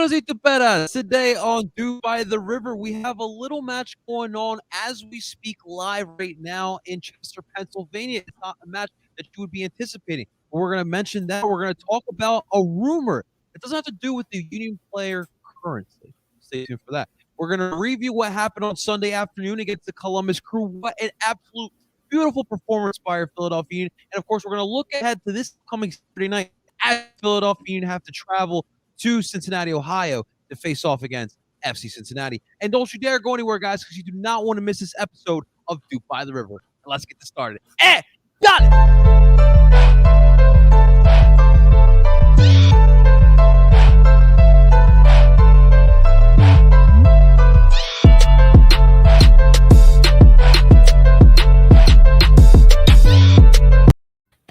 Peros y Tuperas. Today on DOOP by the River, we have a little match going on as we speak live right now in Chester, Pennsylvania. It's not a match that you would be anticipating. We're going to mention that. We're going to talk about a rumor. It doesn't have to do with the Union player currently. Stay tuned for that. We're going to review what happened on Sunday afternoon against the Columbus Crew. What an absolute beautiful performance by our Philadelphia Union. And, of course, we're going to look ahead to this coming Saturday night as Philadelphia Union have to travel to Cincinnati, Ohio to face off against FC Cincinnati. And don't you dare go anywhere, guys, because you do not want to miss this episode of DOOP by the River. Let's get this started. Got it!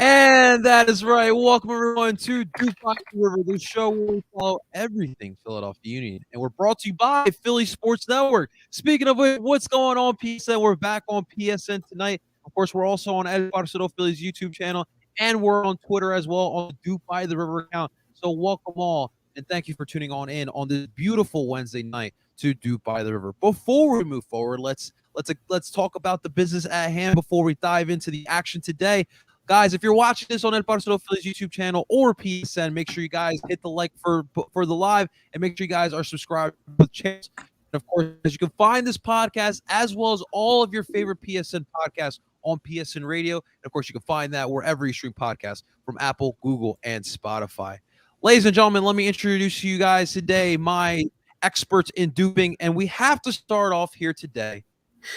And that is right. Welcome, everyone, to DOOP by the River, the show where we follow everything Philadelphia Union. And we're brought to you by Philly Sports Network. Speaking of what's going on, PSN, we're back on PSN tonight. Of course, we're also on Ed Barcelona Philly's YouTube channel, and we're on Twitter as well on the DOOP by the River account. So welcome all, and thank you for tuning in on this beautiful Wednesday night to DOOP by the River. Before we move forward, let's talk about the business at hand before we dive into the action today. Guys, if you're watching this on Ed Barcelona Philly's YouTube channel or PSN, make sure you guys hit the like for the live, and make sure you guys are subscribed to the channel. And of course, you can find this podcast as well as all of your favorite PSN podcasts on PSN Radio. And of course, you can find that wherever you stream podcasts from Apple, Google, and Spotify. Ladies and gentlemen, let me introduce you guys today, my experts in duping, and we have to start off here today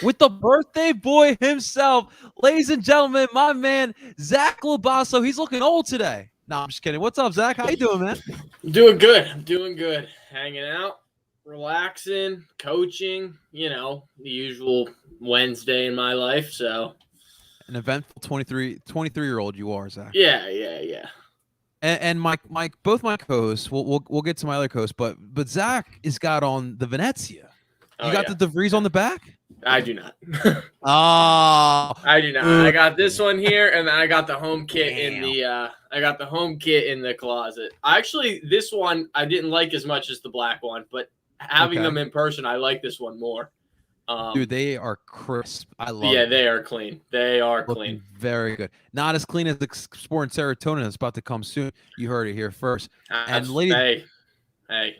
with the birthday boy himself. Ladies and gentlemen, my man, Zach Laboso. He's looking old today. No, I'm just kidding. What's up, Zach? How you doing, man? I'm doing good. I'm doing good. Hanging out, relaxing, coaching, the usual Wednesday in my life. So an eventful 23-year-old you are, Zach. Yeah. And both my co-hosts, we'll get to my other co-host, but Zach has got on the Venezia. You got the DeVries on the back? I do not. I do not. I got this one here, and then I got the home kit in the closet. Actually, this one I didn't like as much as the black one, but having them in person, I like this one more. Dude, they are crisp. I love Yeah, them. they are clean. They are clean. Very good. Not as clean as the Sport and Serotonin that's about to come soon. You heard it here first. And ladies, hey.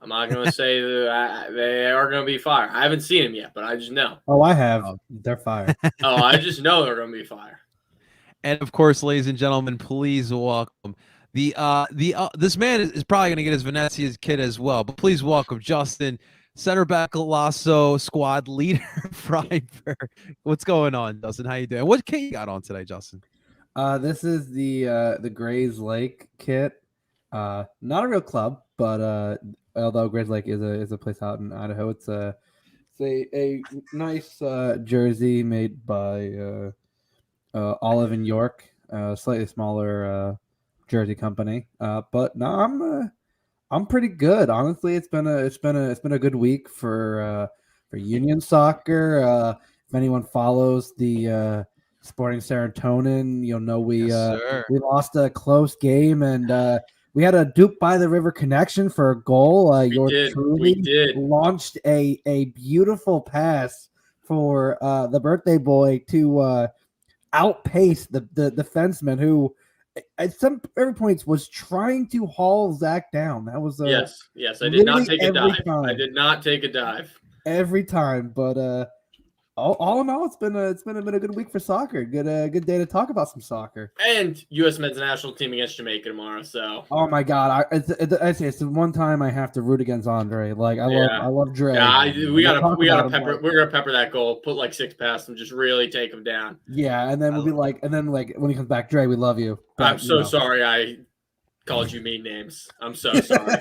I'm not going to say that they are going to be fire. I haven't seen them yet, but I just know. Oh, I have. They're fire. I just know they're going to be fire. And of course, ladies and gentlemen, please welcome this man is probably going to get his Venezia's kit as well, but please welcome Justin, center back Lasso squad leader Freiberg. What's going on, Justin? How you doing? What kit you got on today, Justin? This is the Grays Lake kit. Not a real club, but although Grays Lake is a place out in Idaho, it's a nice jersey made by Olive and York, slightly smaller jersey company. But no, I'm pretty good. Honestly, it's been a good week for Union soccer. If anyone follows the Sporting Serotonin, you'll know we lost a close game, and we had a DOOP by the River connection for a goal. We did. Launched a beautiful pass for the birthday boy to outpace the defenseman who at every points was trying to haul Zach down. That was yes. I did not take a dive. I did not take a dive every time, but all in all, it's been a good week for soccer. Good day to talk about some soccer. And U.S. men's national team against Jamaica tomorrow. So. Oh my God! It's the one time I have to root against Andre. Like I love Dre. Yeah, we're gonna pepper that goal. Put like 6 past him. Just really take him down. Yeah, and then we'll be like, when he comes back, Dre, we love you. But, I'm so sorry. I called you mean names. I'm so sorry.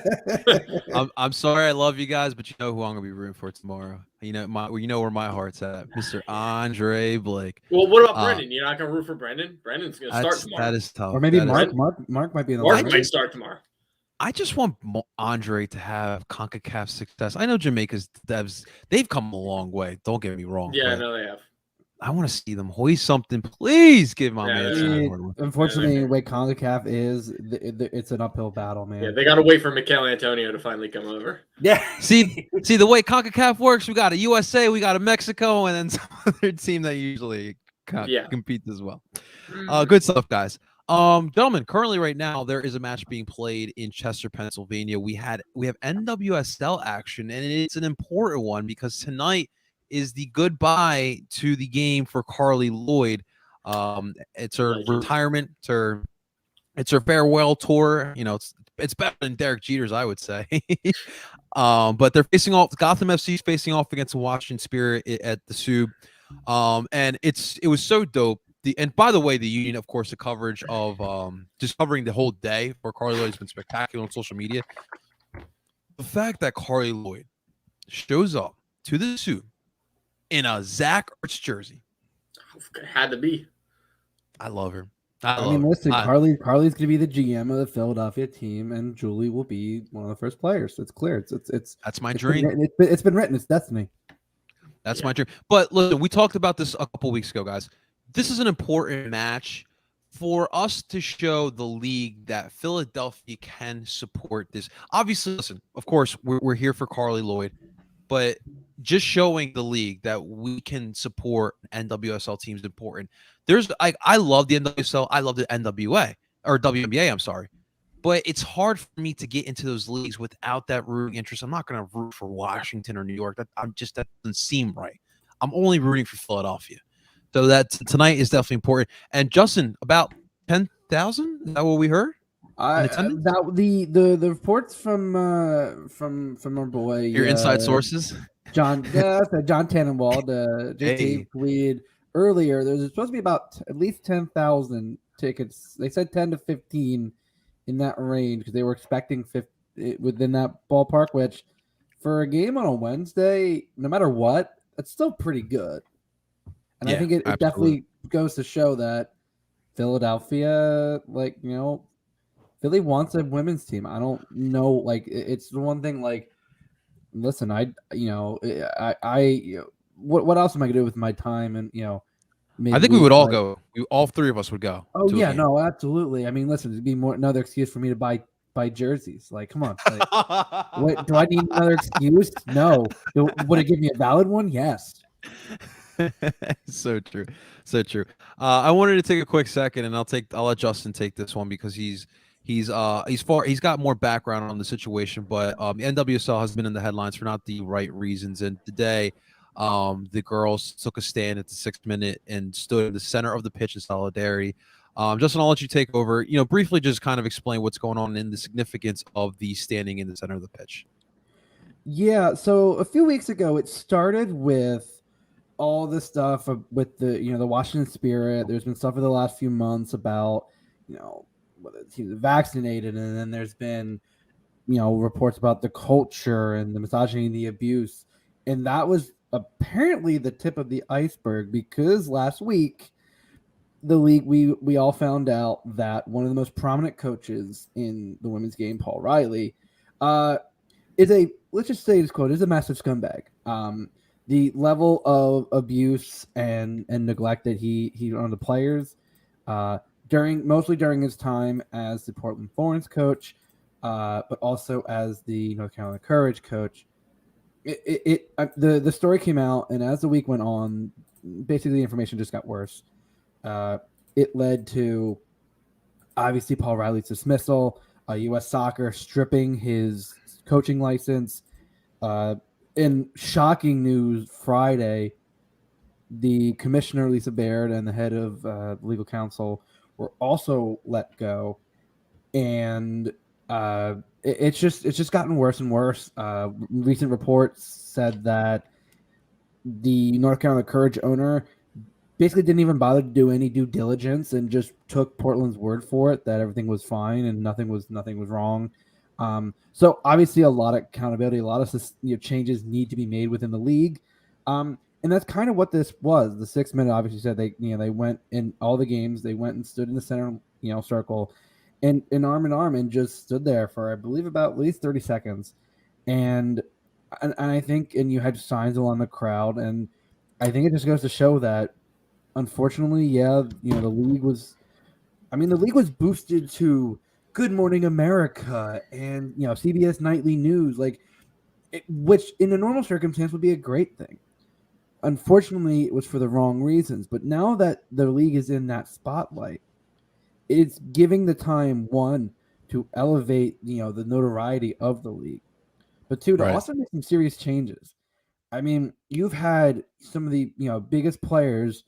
I'm sorry. I love you guys, but you know who I'm gonna be rooting for tomorrow. You know where my heart's at, Mr. Andre Blake. Well, what about Brendan? You're not gonna root for Brendan? Brendan's gonna start tomorrow. That is tough. Or maybe Mark might be in the Mark might start tomorrow. I just want Andre to have CONCACAF success. I know Jamaica's devs, they've come a long way. Don't get me wrong. Yeah, I know they have. I want to see them hoist something. Please give my man some more. Unfortunately, the way CONCACAF is, it's an uphill battle, man. Yeah, they got to wait for Mikel Antonio to finally come over. Yeah. See the way CONCACAF works. We got a USA, we got a Mexico, and then some other team that usually competes as well. Good stuff, guys. Gentlemen, currently right now there is a match being played in Chester, Pennsylvania. We have NWSL action, and it's an important one because tonight is the goodbye to the game for Carly Lloyd. It's her retirement. It's her farewell tour. You know, it's better than Derek Jeter's, I would say. But they're facing off. Gotham FC is facing off against Washington Spirit at the Sub. And it was so dope. And by the way, the Union, of course, the coverage of just covering the whole day for Carly Lloyd has been spectacular on social media. The fact that Carly Lloyd shows up to the Sub in a Zach Ertz jersey. Had to be. I love her. I mean, listen, Carly's going to be the GM of the Philadelphia team, and Julie will be one of the first players. It's clear. It's that's my dream. It's been written. It's destiny. That's my dream. But listen, we talked about this a couple weeks ago, guys. This is an important match for us to show the league that Philadelphia can support this. Obviously, listen, of course, we're here for Carly Lloyd, but just showing the league that we can support NWSL teams is important. I love the NWSL. I love the NWA or WNBA. I'm sorry. But it's hard for me to get into those leagues without that rooting interest. I'm not going to root for Washington or New York. That doesn't seem right. I'm only rooting for Philadelphia. So that tonight is definitely important. And Justin, about 10,000? Is that what we heard? The reports from our boy, your inside sources, John Tannenwald, JT tweeted earlier. There's supposed to be about at least 10,000 tickets. They said 10 to 15 in that range because they were expecting 50 within that ballpark. Which for a game on a Wednesday, no matter what, it's still pretty good. And I think it definitely goes to show that Philadelphia, Philly wants a women's team. I don't know, it's the one thing. Listen, what else am I gonna do with my time? And I think we would all go. All three of us would go. Oh yeah, no, absolutely. I mean, listen, it'd be another excuse for me to buy jerseys. Come on. Wait, do I need another excuse? No. Would it give me a valid one? Yes. So true. I wanted to take a quick second, and I'll let Justin take this one because he's got more background on the situation. But the NWSL has been in the headlines for not the right reasons, and today the girls took a stand at the 6th minute and stood in the center of the pitch in solidarity. Justin, I'll let you take over. Briefly just kind of explain what's going on and the significance of the standing in the center of the pitch. Yeah, so a few weeks ago, it started with all this stuff with the Washington Spirit. There's been stuff for the last few months about whether teams are vaccinated, and then there's been reports about the culture and the misogyny and the abuse, and that was apparently the tip of the iceberg because last week the league we all found out that one of the most prominent coaches in the women's game, Paul Riley, is let's just say this quote is a massive scumbag. The level of abuse and neglect that he on the players mostly during his time as the Portland Thorns coach, but also as the North Carolina Courage coach. The story came out, and as the week went on, basically the information just got worse. It led to obviously Paul Riley's dismissal, U.S. Soccer stripping his coaching license. In shocking news, Friday, the commissioner, Lisa Baird, and the head of legal counsel were also let go. And it's just gotten worse and worse. Recent reports said that the North Carolina Courage owner basically didn't even bother to do any due diligence and just took Portland's word for it that everything was fine and nothing was wrong. So obviously a lot of accountability, a lot of changes need to be made within the league. And that's kind of what this was. The 6 minute obviously said they went in all the games, they went and stood in the center, circle and arm in arm and just stood there for, I believe, about at least 30 seconds. And I think, and you had signs along the crowd. And I think it just goes to show that unfortunately, the league was. I mean, the league was boosted to Good Morning America and CBS Nightly News, which in a normal circumstance would be a great thing. Unfortunately, it was for the wrong reasons. But now that the league is in that spotlight, it's giving the time, one, to elevate the notoriety of the league, but two, to also make some serious changes. I mean, you've had some of the biggest players,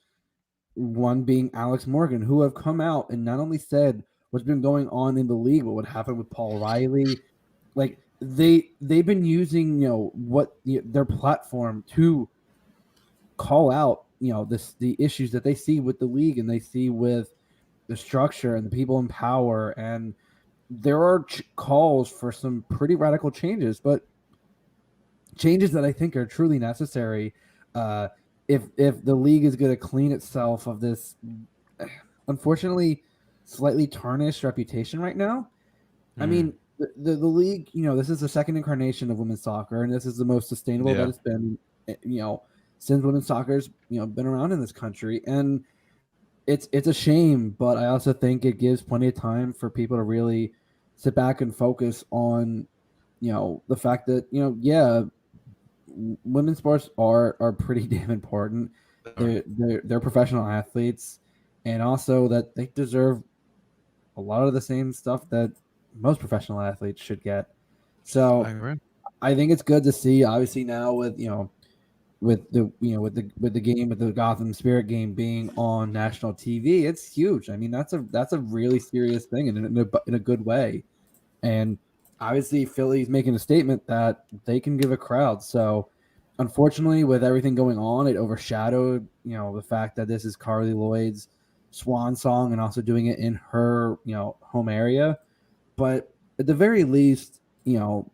one being Alex Morgan, who have come out and not only said what's been going on in the league, but what happened with Paul Riley. Like they've been using their platform to call out the issues that they see with the league and they see with the structure and the people in power, and there are calls for some pretty radical changes, but changes that I think are truly necessary if the league is going to clean itself of this unfortunately slightly tarnished reputation right now. I mean, the league, this is the second incarnation of women's soccer, and this is the most sustainable that it's been, since women's soccer's been around in this country. And it's a shame, but I also think it gives plenty of time for people to really sit back and focus on the fact that women's sports are pretty damn important. They're professional athletes, and also that they deserve a lot of the same stuff that most professional athletes should get. So I think it's good to see, obviously, now with with the game, with the Gotham Spirit game being on national TV. It's huge. I mean, that's a really serious thing, and in a good way. And obviously, Philly's making a statement that they can give a crowd. So, unfortunately, with everything going on, it overshadowed the fact that this is Carly Lloyd's swan song, and also doing it in her home area. But at the very least, everyone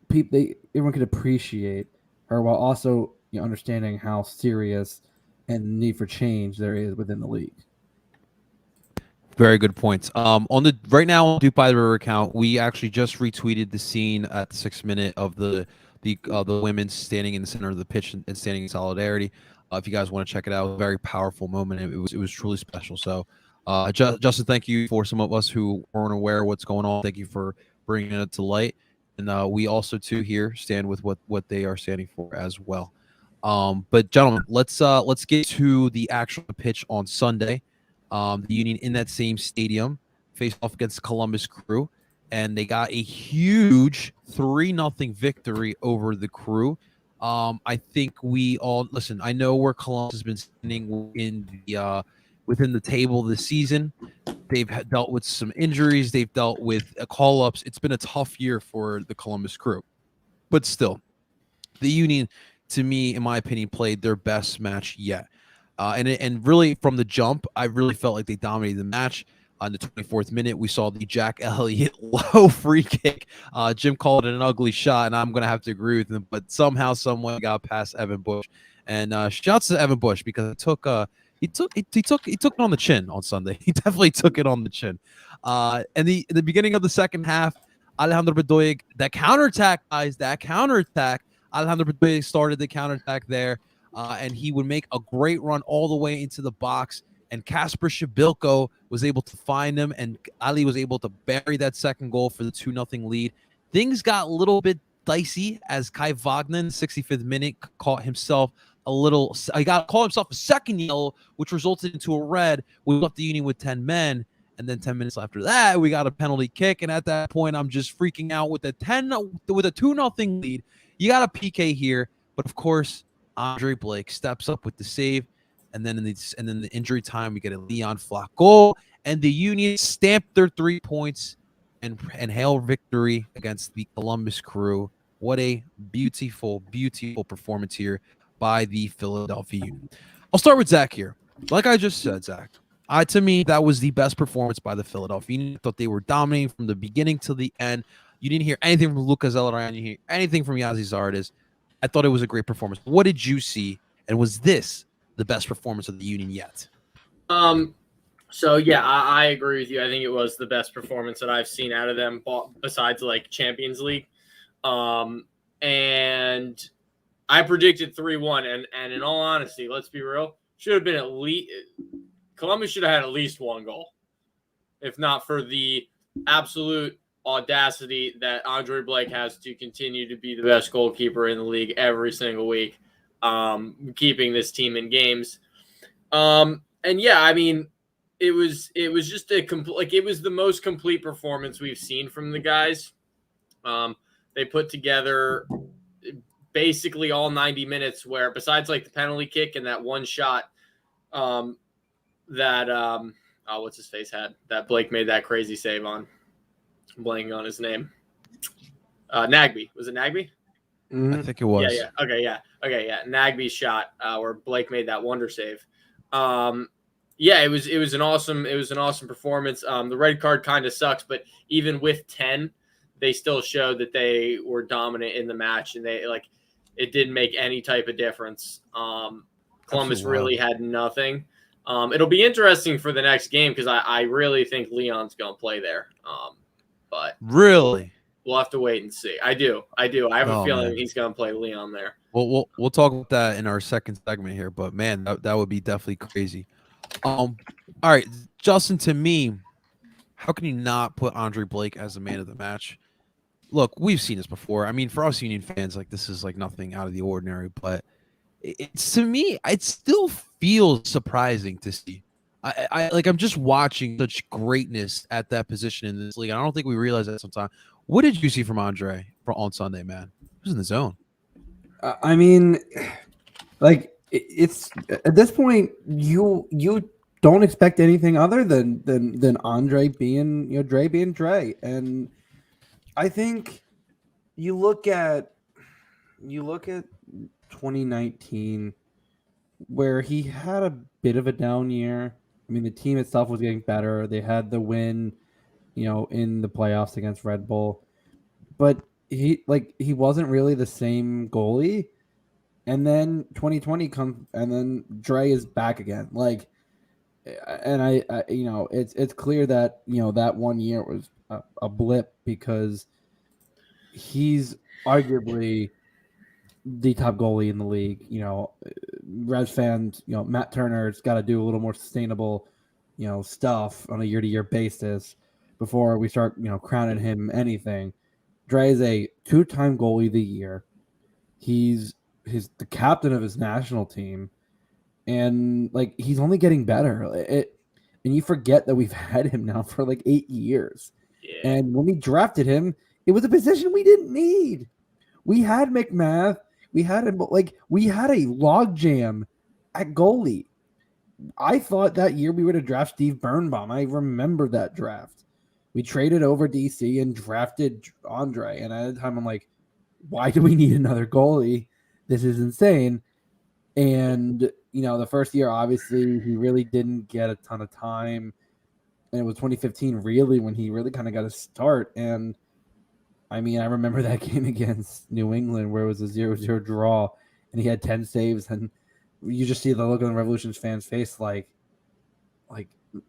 could appreciate her while also understanding how serious and the need for change there is within the league. Very good points. On the right now on Duke by the River account, we actually just retweeted the scene at the 6th minute of the women standing in the center of the pitch and standing in solidarity. If you guys want to check it out, it was a very powerful moment. It was truly special. So, Justin, thank you for some of us who weren't aware of what's going on. Thank you for bringing it to light, and we also too here stand with what they are standing for as well. But gentlemen, let's get to the actual pitch on Sunday. The Union in that same stadium faced off against Columbus Crew, and they got a huge 3-0 victory over the Crew. I think we all listen. I know where Columbus has been standing in the within the table this season. They've dealt with some injuries. They've dealt with call-ups. It's been a tough year for the Columbus Crew, but still, the Union, to me, in my opinion, played their best match yet. And really, from the jump, I really felt like they dominated the match. On the 24th minute, we saw the Jack Elliott low free kick. Jim called it an ugly shot, and I'm going to have to agree with him. But somehow, someone got past Evan Bush. And shouts to Evan Bush because he took it on the chin on Sunday. He definitely took it on the chin. And the beginning of the second half, Alejandro Bedoya, that counterattack, guys, Alejandro Bedoya started the counterattack there. And he would make a great run all the way into the box, and Kasper Shabilko was able to find him, and Ali was able to bury that second goal for the 2-0 lead. Things got a little bit dicey as Kai Wagner in the 65th minute caught himself called himself a second yellow, which resulted into a red. We left the Union with 10 men, and then 10 minutes after that, we got a penalty kick, and at that point, I'm just freaking out with a 2-0 lead. You got a PK here, but of course, Andre Blake steps up with the save, and then in the injury time, we get a Leon Flock goal, and the Union stamped their 3 points and hail victory against the Columbus Crew. What a beautiful, beautiful performance here by the Philadelphia Union. I'll start with Zach here. Like I just said, Zach, to me, that was the best performance by the Philadelphia Union. I thought they were dominating from the beginning to the end. You didn't hear anything from Lucas Zelarayán. You didn't hear anything from Yazi Zardes. I thought it was a great performance. What did you see, and was this the best performance of the Union yet? So yeah, I agree with you. I think it was the best performance that I've seen out of them, besides like Champions League. And I predicted 3-1, and in all honesty, let's be real, should have been at least Columbus should have had at least one goal, if not for the absolute audacity that Andre Blake has to continue to be the best goalkeeper in the league every single week, keeping this team in games. And yeah, I mean, it was just a complete, like, it was the most complete performance we've seen from the guys. They put together basically all 90 minutes where, besides like the penalty kick and that one shot what's his face had, that Blake made that crazy save on. I'm blanking on his name. Nagby. Was it Nagby? I think it was. Yeah. Okay, yeah. Nagby's shot where Blake made that wonder save. Yeah, it was an awesome performance. The red card kind of sucks, but even with 10, they still showed that they were dominant in the match, and it didn't make any type of difference. Columbus really had nothing. It'll be interesting for the next game because I really think Leon's going to play there. But really, we'll have to wait and see. I do. I have a feeling he's going to play Leon there. Well, we'll talk about that in our second segment here. But man, that would be definitely crazy. All right, Justin. To me, how can you not put Andre Blake as the man of the match? Look, we've seen this before. I mean, for us Union fans, like, this is like nothing out of the ordinary. But it's, to me, it still feels surprising to see. I'm just watching such greatness at that position in this league. I don't think we realize that sometimes. What did you see from Andre on Sunday, man? He was in the zone. I mean, like, it's at this point you don't expect anything other than Andre being, Dre being Dre. And I think you look at 2019 where he had a bit of a down year. I mean, the team itself was getting better. They had the win, in the playoffs against Red Bull, but he wasn't really the same goalie. And then 2020 comes, and then Dre is back again. And I it's clear that that 1 year was a blip because he's arguably the top goalie in the league. Revs fans, Matt Turner's got to do a little more sustainable, stuff on a year-to-year basis before we start, crowning him anything. Dre is a 2-time goalie of the year. He's the captain of his national team, and he's only getting better. And you forget that we've had him now for 8 years. Yeah. And when we drafted him, it was a position we didn't need. We had McMath. We had him, we had a logjam at goalie. I thought that year we were to draft Steve Birnbaum. I remember that draft. We traded over DC and drafted Andre. And at the time, I'm like, why do we need another goalie? This is insane. And, the first year, obviously, he really didn't get a ton of time. And it was 2015, really, when he really kind of got a start. And, I mean, I remember that game against New England where it was a 0-0 draw, and he had 10 saves. And you just see the look on the Revolution's fans' face like,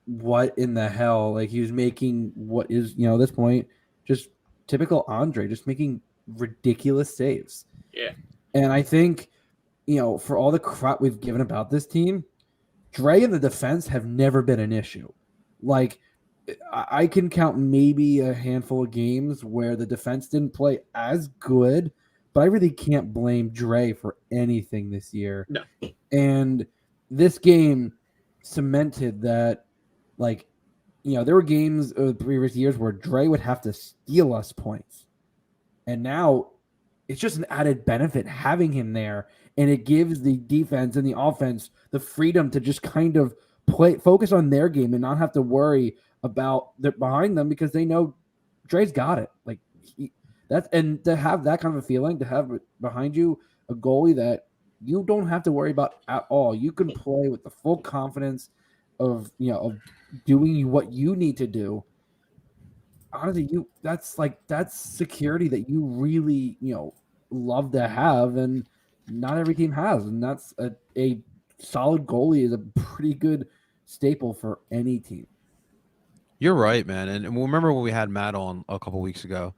what in the hell? He was making what is, at this point, just typical Andre, just making ridiculous saves. Yeah. And I think, for all the crap we've given about this team, Dre and the defense have never been an issue. I can count maybe a handful of games where the defense didn't play as good, but I really can't blame Dre for anything this year. No. And this game cemented that, there were games of the previous years where Dre would have to steal us points. And now it's just an added benefit having him there. And it gives the defense and the offense the freedom to just kind of focus on their game and not have to worry about behind them because they know Dre's got it. And to have that kind of a feeling, to have behind you a goalie that you don't have to worry about at all. You can play with the full confidence of doing what you need to do. Honestly, that's security that you really love to have, and not every team has. And that's a solid goalie is a pretty good staple for any team. You're right, man. And remember when we had Matt on a couple weeks ago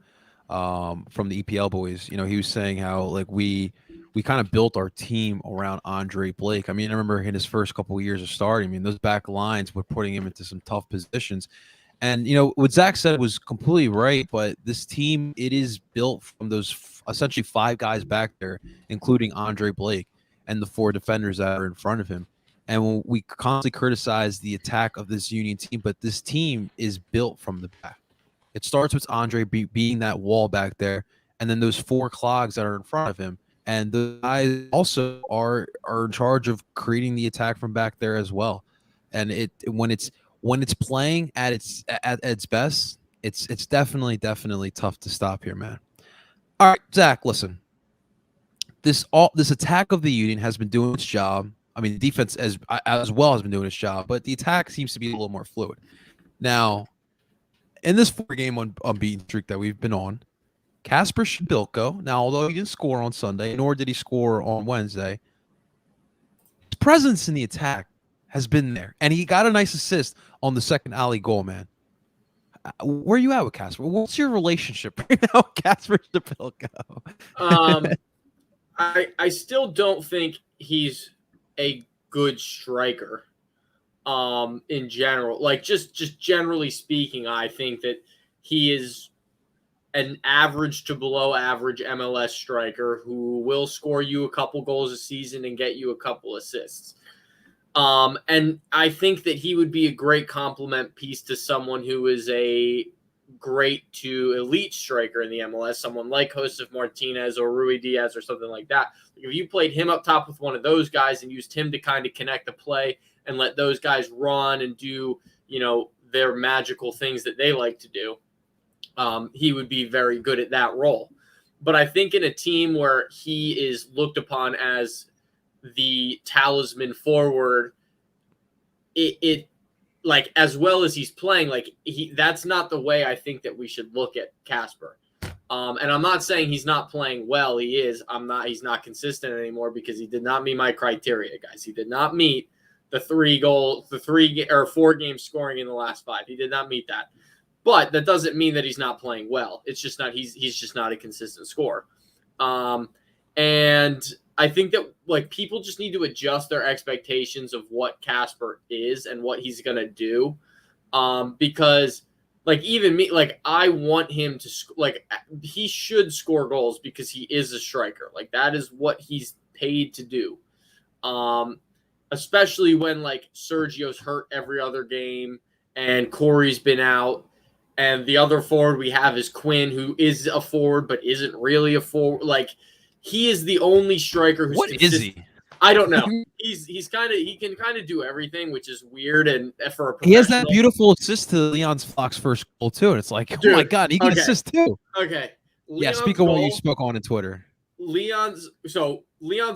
from the EPL boys, he was saying how we we kind of built our team around Andre Blake. I mean, I remember in his first couple of years of starting, I mean, those back lines were putting him into some tough positions. And, what Zach said was completely right, but this team, it is built from those essentially 5 guys back there, including Andre Blake and the 4 defenders that are in front of him. And when we constantly criticize the attack of this Union team, but this team is built from the back. It starts with Andre being that wall back there, and then those 4 clogs that are in front of him. And the guys also are in charge of creating the attack from back there as well. And when it's playing at its best, it's definitely tough to stop here, man. All right, Zach, listen. This attack of the Union has been doing its job. I mean, the defense as well has been doing its job, but the attack seems to be a little more fluid. Now, in this 4-game unbeaten streak that we've been on, Kasper Szpilko, now although he didn't score on Sunday, nor did he score on Wednesday, his presence in the attack has been there, and he got a nice assist on the second alley goal, man. Where are you at with Kasper? What's your relationship right now with Kasper Szpilko? I still don't think he's a good striker. In general, like just generally speaking, I think that he is an average to below average MLS striker who will score you a couple goals a season and get you a couple assists. And I think that he would be a great complement piece to someone who is a great to elite striker in the MLS, someone like Josef Martinez or Rui Diaz or something like that. If you played him up top with one of those guys and used him to kind of connect the play and let those guys run and do, their magical things that they like to do, he would be very good at that role. But I think in a team where he is looked upon as the talisman forward, it like, as well as he's playing, like that's not the way I think that we should look at Kasper. And I'm not saying he's not playing well. He is. He's not consistent anymore because he did not meet my criteria, guys. He did not meet the 3 or 4 game scoring in the last 5. He did not meet that. But that doesn't mean that he's not playing well. It's just not, he's just not a consistent scorer. And I think that like people just need to adjust their expectations of what Kasper is and what he's going to do. Because like even me, like I want him to like he should score goals because he is a striker. Like that is what he's paid to do. Especially when like Sergio's hurt every other game and Corey's been out. And the other forward we have is Quinn, who is a forward but isn't really a forward. Like he is the only striker who's What is he? I don't know. He can kind of do everything, which is weird. And for a he has that beautiful assist to Leon's Flock's first goal too, and it's like, oh my god, he can assist too. Okay. Leon's speak of what you spoke on Twitter. Leon's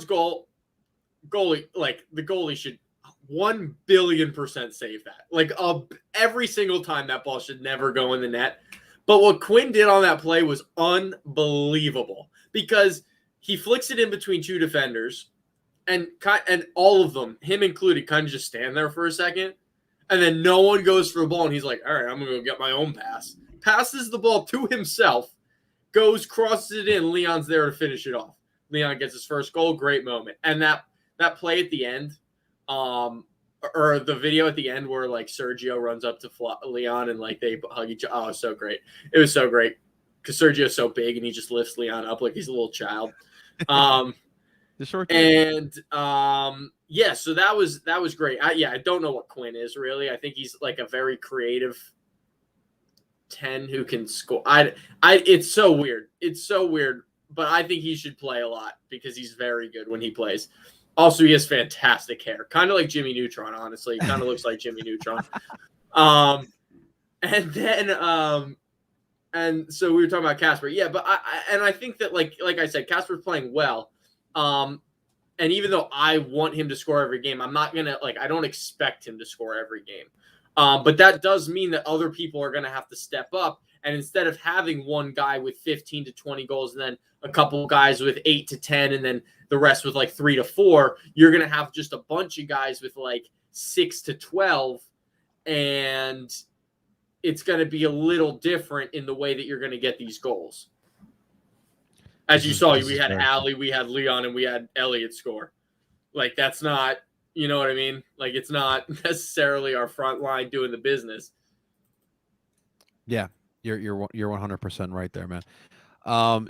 goal, goalie, like the goalie should 1 billion% save that. Like every single time that ball should never go in the net. But what Quinn did on that play was unbelievable because he flicks it in between 2 defenders. And all of them, him included, kind of just stand there for a second. And then no one goes for the ball. And he's like, all right, I'm going to go get my own pass. Passes the ball to himself, crosses it in. Leon's there to finish it off. Leon gets his first goal. Great moment. And that play at the end, or the video at the end where like Sergio runs up to Leon and like they hug each other. Oh, so great. It was so great because Sergio's so big and he just lifts Leon up like he's a little child. And so that was great. I don't know what Quinn is really. I think he's like a very creative 10 who can score. It's so weird. It's so weird, but I think he should play a lot because he's very good when he plays. Also, he has fantastic hair, kind of like Jimmy Neutron. Honestly, he kind of looks like Jimmy Neutron. And so we were talking about Kasper. Yeah, but I think that like I said, Kasper's playing well. And even though I want him to score every game, I'm not going to I don't expect him to score every game. But that does mean that other people are going to have to step up. And instead of having one guy with 15 to 20 goals and then a couple guys with 8 to 10 and then the rest with like 3 to 4, you're going to have just a bunch of guys with like 6 to 12. And it's going to be a little different in the way that you're going to get these goals. As you saw, we had Allie, we had Leon, and we had Elliott score. Like, that's not, you know what I mean? Like, it's not necessarily our front line doing the business. Yeah, you're 100% right there, man.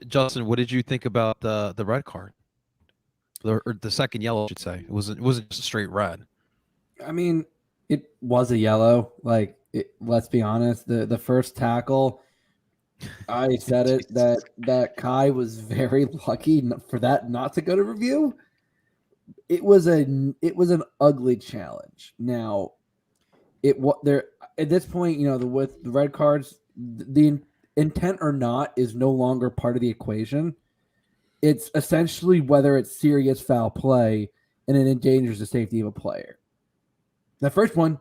Justin, what did you think about the red card? Or the second yellow, I should say. It wasn't just a straight red. I mean, it was a yellow. Like, let's be honest, the first tackle, I said it that Kai was very lucky for that not to go to review. It was an ugly challenge. Now, there at this point, with the red cards, the intent or not is no longer part of the equation. It's essentially whether it's serious foul play and it endangers the safety of a player. The first one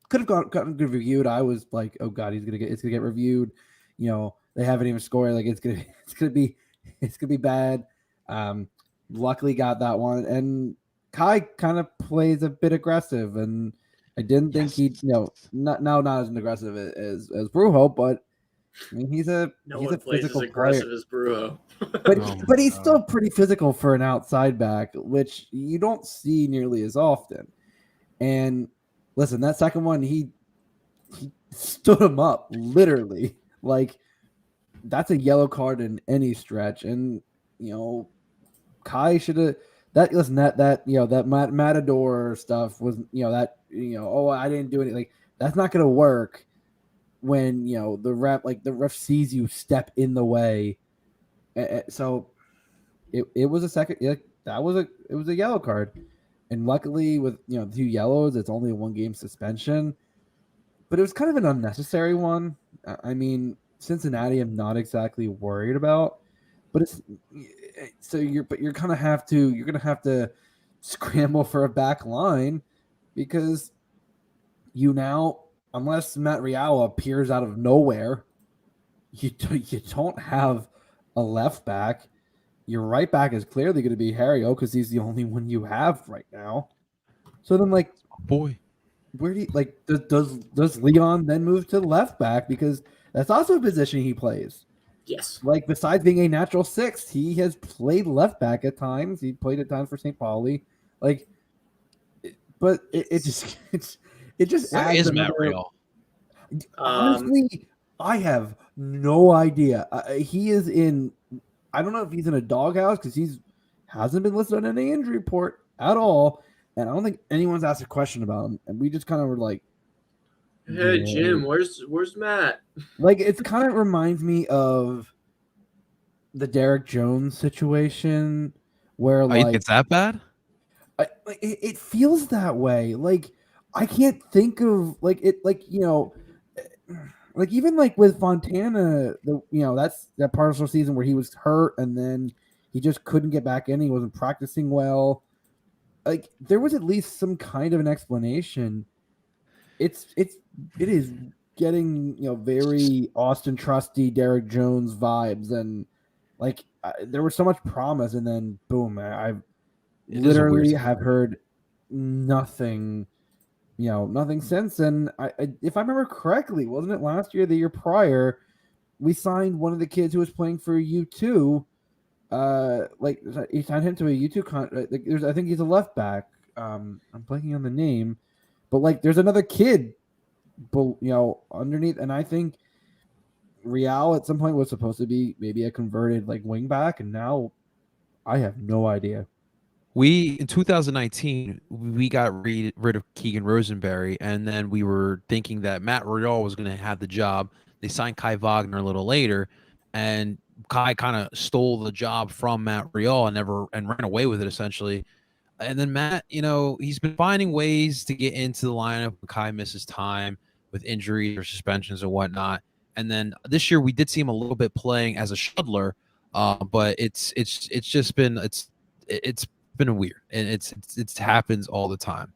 could have gotten reviewed. I was like, oh god, it's gonna get reviewed. They haven't even scored. Like, it's gonna be bad. Luckily got that one, and Kai kind of plays a bit aggressive, and I didn't think he'd not as aggressive as Brujo, but I mean he's a physical as aggressive player. as Brujo. but he's still pretty physical for an outside back, which you don't see nearly as often. And listen, that second one, he stood him up, literally. Like, that's a yellow card in any stretch. And, Kai should have that Matador stuff was, I didn't do anything. Like, that's not going to work when, the ref sees you step in the way. So it was a second. It was a yellow card. And luckily, with 2 yellows, it's only a 1-game suspension. But it was kind of an unnecessary one. I mean, Cincinnati, I'm not exactly worried about, but you're gonna have to scramble for a back line because unless Matt Real appears out of nowhere, you don't have a left back. Your right back is clearly going to be Harrio because he's the only one you have right now. So then, like, boy, where do you does Leon then move to left back, because that's also a position he plays? Yes. Like, besides being a natural 6, he has played left back at times. He played at times for St. Pauli. Like, but it just where adds is Matt Real? Honestly, I have no idea. He is in. I don't know if he's in a doghouse because hasn't been listed on any injury report at all, and I don't think anyone's asked a question about him. And we just kind of were like, "Hey, yeah. Jim, where's Matt?" Like, it kind of reminds me of the Derek Jones situation, where like it's that bad. It feels that way. Like, I can't think of like even like with Fontana, that's that partial season where he was hurt and then he just couldn't get back in. He wasn't practicing well. Like, there was at least some kind of an explanation. It is getting very Austin Trusty, Derek Jones vibes, and like there was so much promise, and then boom, I've literally have heard nothing. Nothing since. And if I remember correctly, wasn't it last year, the year prior, we signed one of the kids who was playing for U2. He signed him to a U2 contract. I think he's a left back. I'm blanking on the name, but like there's another kid, underneath. And I think Real at some point was supposed to be maybe a converted like wing back, and now I have no idea. In 2019, we got rid of Keegan Rosenberry, and then we were thinking that Matt Real was going to have the job. They signed Kai Wagner a little later, and Kai kind of stole the job from Matt Real and ran away with it essentially. And then Matt, he's been finding ways to get into the lineup when Kai misses time with injuries or suspensions and whatnot. And then this year we did see him a little bit playing as a shuttler, but it's just been been weird, and it happens all the time.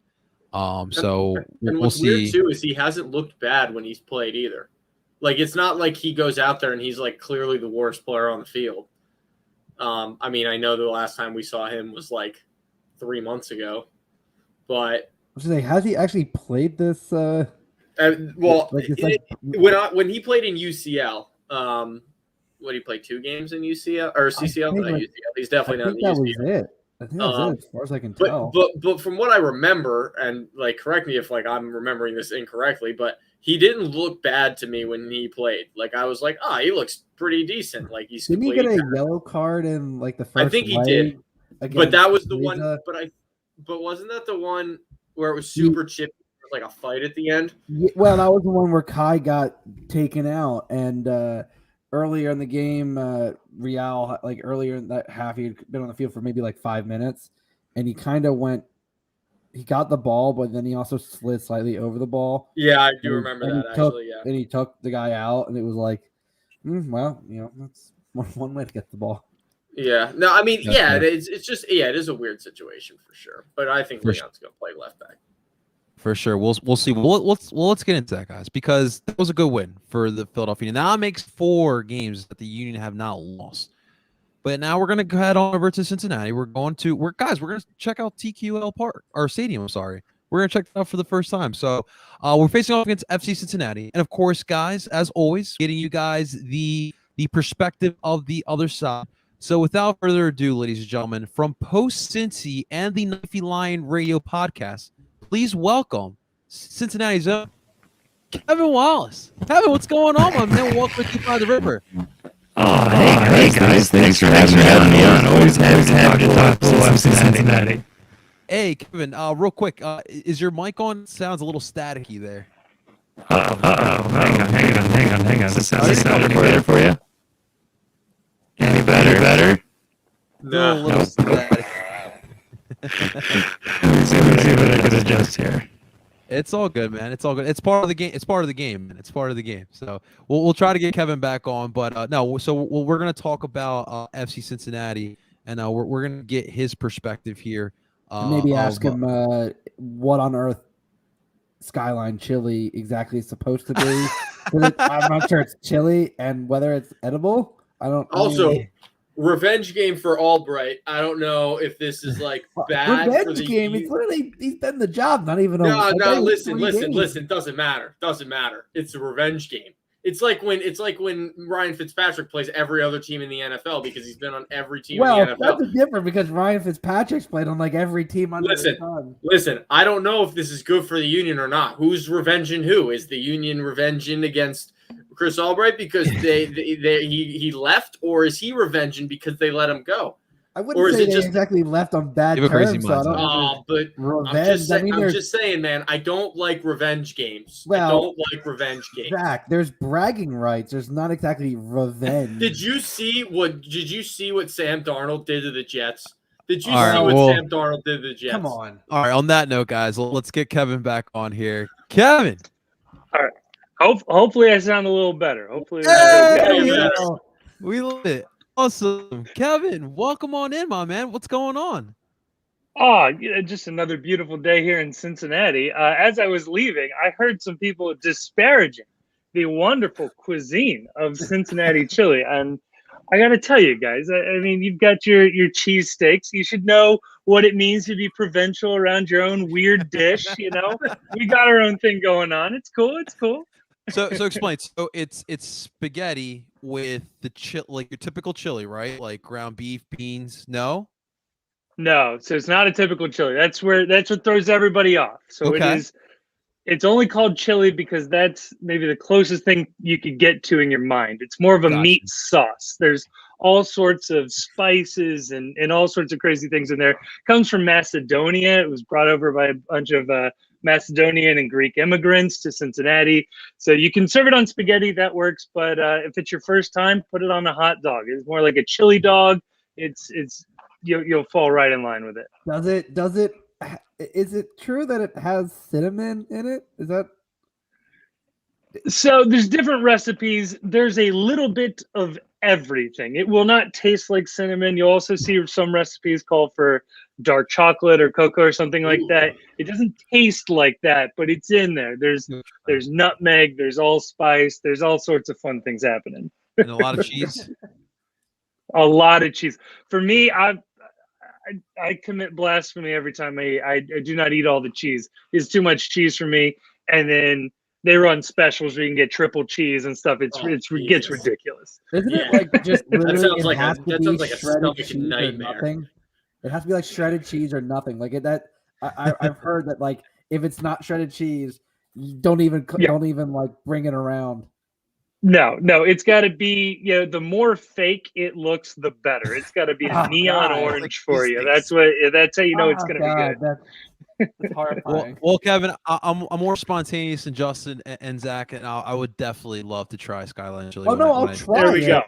So and what's weird too is he hasn't looked bad when he's played either. Like, it's not like he goes out there and he's like clearly the worst player on the field. I mean, I know the last time we saw him was like 3 months ago, but has he actually played this? When he played in UCL, what he played 2 games in UCL or CCL? Not UCL. He's definitely not in the that UCL. was it. I think that was it, as far as I can tell. But from what I remember, and like correct me if like I'm remembering this incorrectly, but he didn't look bad to me when he played. Like I was like, he looks pretty decent. Like he's didn't he get a yellow card in like the first? I think he did. But that was the one. But wasn't that the one where it was super chippy? Like a fight at the end. Yeah, well, that was the one where Kai got taken out, and earlier in the game, Real, like earlier in that half, he had been on the field for maybe like 5 minutes, and he kind of went. He got the ball, but then he also slid slightly over the ball. Yeah, I do remember that actually. Yeah, and he took the guy out, and it was like, well, that's one way to get the ball. Yeah, no, I mean, it's just it is a weird situation for sure, but I think Leon's gonna play left back. For sure. We'll see. Let's get into that, guys, because that was a good win for the Philadelphia Union. Now it makes 4 games that the Union have not lost. But now we're going to head on over to Cincinnati. We're going to check out TQL Park, or Stadium, I'm sorry. We're going to check it out for the first time. So we're facing off against FC Cincinnati. And of course, guys, as always, getting you guys the perspective of the other side. So without further ado, ladies and gentlemen, from Post Cincy and the Knifey Lion Radio podcast, please welcome Cincinnati's own Kevin Wallace. Kevin, what's going on, my man? Welcome to By the River. Oh, hey guys. Thanks for having me on. Always happy to talk to Cincinnati. Hey, Kevin, real quick, is your mic on? Sounds a little staticky there. Hang on. Does this sound better for you? Any better? No, a little static. Let me see what I can adjust here. It's all good, man. It's all good. It's part of the game. It's part of the game, man. It's part of the game. So we'll try to get Kevin back on, but no. So we're gonna talk about FC Cincinnati, and we're gonna get his perspective here. Maybe ask him what on earth Skyline chili exactly is supposed to be. I'm not sure it's chili, and whether it's edible. Revenge game for Albright. I don't know if this is like bad. Revenge for the game. He's been the job. Not even. No. Listen. Doesn't matter. It's a revenge game. It's like when Ryan Fitzpatrick plays every other team in the NFL because he's been on every team in the NFL. That's different because Ryan Fitzpatrick's played on like every team under the sun. Listen, I don't know if this is good for the Union or not. Who's revenging who? Is the Union revenging against Chris Albright because he left, or is he revenging because they let him go? I wouldn't say they exactly left on bad terms. But revenge. I'm just saying, man. I don't like revenge games. I don't like revenge games. Zach, there's bragging rights. There's not exactly revenge. Did you see what Sam Darnold did to the Jets? Did you see what Sam Darnold did to the Jets? Come on. All right. On that note, guys, let's get Kevin back on here. Kevin. All right. Hopefully I sound a little better. We love it. Awesome. Kevin, welcome on in, my man. What's going on? Oh, just another beautiful day here in Cincinnati. As I was leaving, I heard some people disparaging the wonderful cuisine of Cincinnati chili. And I got to tell you guys, I mean, you've got your cheese steaks. You should know what it means to be provincial around your own weird dish. We got our own thing going on. It's cool. So explain. So it's spaghetti with the like your typical chili, right? Like ground beef, beans. No. So it's not a typical chili. That's what throws everybody off. So it's only called chili because that's maybe the closest thing you could get to in your mind. It's more of a meat sauce. There's all sorts of spices and all sorts of crazy things in there. It comes from Macedonia. It was brought over by a bunch of Macedonian and Greek immigrants to Cincinnati. So you can serve it on spaghetti, that works. But if it's your first time, put it on a hot dog. It's more like a chili dog. You'll fall right in line with it. Is it true that it has cinnamon in it? Is that? So there's different recipes. There's a little bit of everything. It will not taste like cinnamon. You'll also see some recipes call for dark chocolate or cocoa or something like that. It doesn't taste like that, but it's in there. There's nutmeg, there's allspice, there's all sorts of fun things happening. And a lot of cheese. A lot of cheese. For me, I commit blasphemy every time I do not eat all the cheese. It's too much cheese for me. And then they run specials where you can get triple cheese and stuff. It gets ridiculous. Isn't it like just literally That sounds it like has to be a shredded stomach cheese nightmare. or nothing? It has to be like shredded cheese or nothing. Like I've heard that like if it's not shredded cheese, you don't even like bring it around. No, it's got to be, the more fake it looks, the better. It's got to be a neon orange for you. That's how you know it's going to be good. That's horrifying. Well, Kevin, I'm more spontaneous than Justin and Zach, and I would definitely love to try Skyline chili. I'll try There we it. go.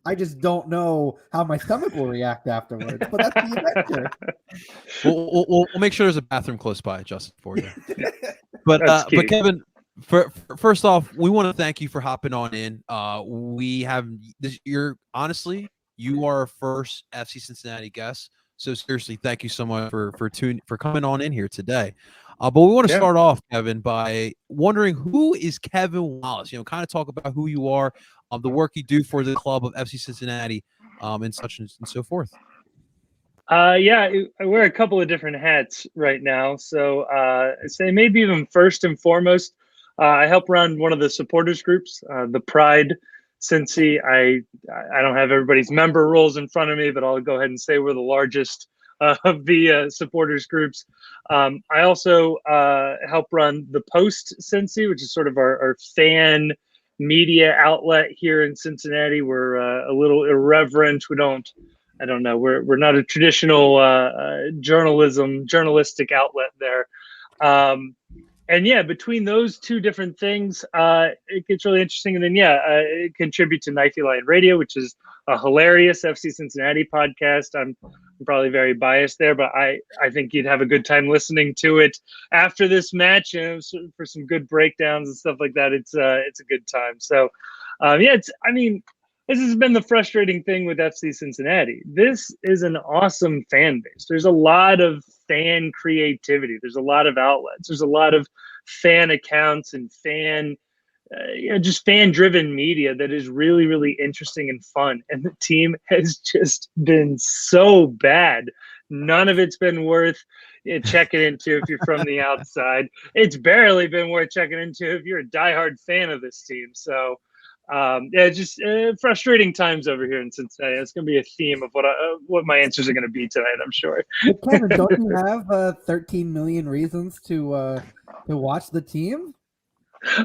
I just don't know how my stomach will react afterwards. But that's the adventure. We'll make sure there's a bathroom close by, Justin, for you. But Kevin, first off, we want to thank you for hopping on in. We have this. You are our first FC Cincinnati guest. So seriously, thank you so much for coming on in here today. But we want to start off, Kevin, by wondering who is Kevin Wallace. Kind of talk about who you are, the work you do for the club of FC Cincinnati, and such and so forth. I wear a couple of different hats right now. So I'd say maybe even first and foremost, I help run one of the supporters groups, the Pride Cincy. I don't have everybody's member rolls in front of me, but I'll go ahead and say we're the largest of the supporters groups. I also help run the Post Cincy, which is sort of our fan media outlet here in Cincinnati. We're a little irreverent. I don't know. We're not a traditional journalistic outlet there. And between those two different things, it gets really interesting. And then, I contribute to Knifey Lion Radio, which is a hilarious FC Cincinnati podcast. I'm probably very biased there, but I think you'd have a good time listening to it after this match, for some good breakdowns and stuff like that. It's a good time. So, this has been the frustrating thing with FC Cincinnati. This is an awesome fan base. There's a lot of fan creativity. There's a lot of outlets. There's a lot of fan accounts and just fan-driven media that is really, really interesting and fun. And the team has just been so bad. None of it's been worth checking into if you're from the outside. It's barely been worth checking into if you're a diehard fan of this team. So, just frustrating times over here in Cincinnati. It's going to be a theme of what my answers are going to be tonight, I'm sure. Kevin, don't you have 13 million reasons to watch the team?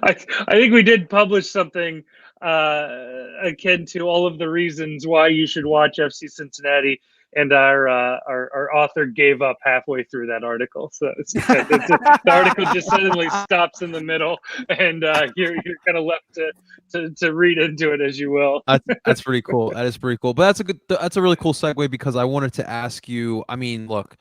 I think we did publish something akin to all of the reasons why you should watch FC Cincinnati, and our author gave up halfway through that article. So the article just suddenly stops in the middle, and you're kind of left to read into it as you will. That's pretty cool. That is pretty cool. But that's a really cool segue, because I wanted to ask you. I mean, look,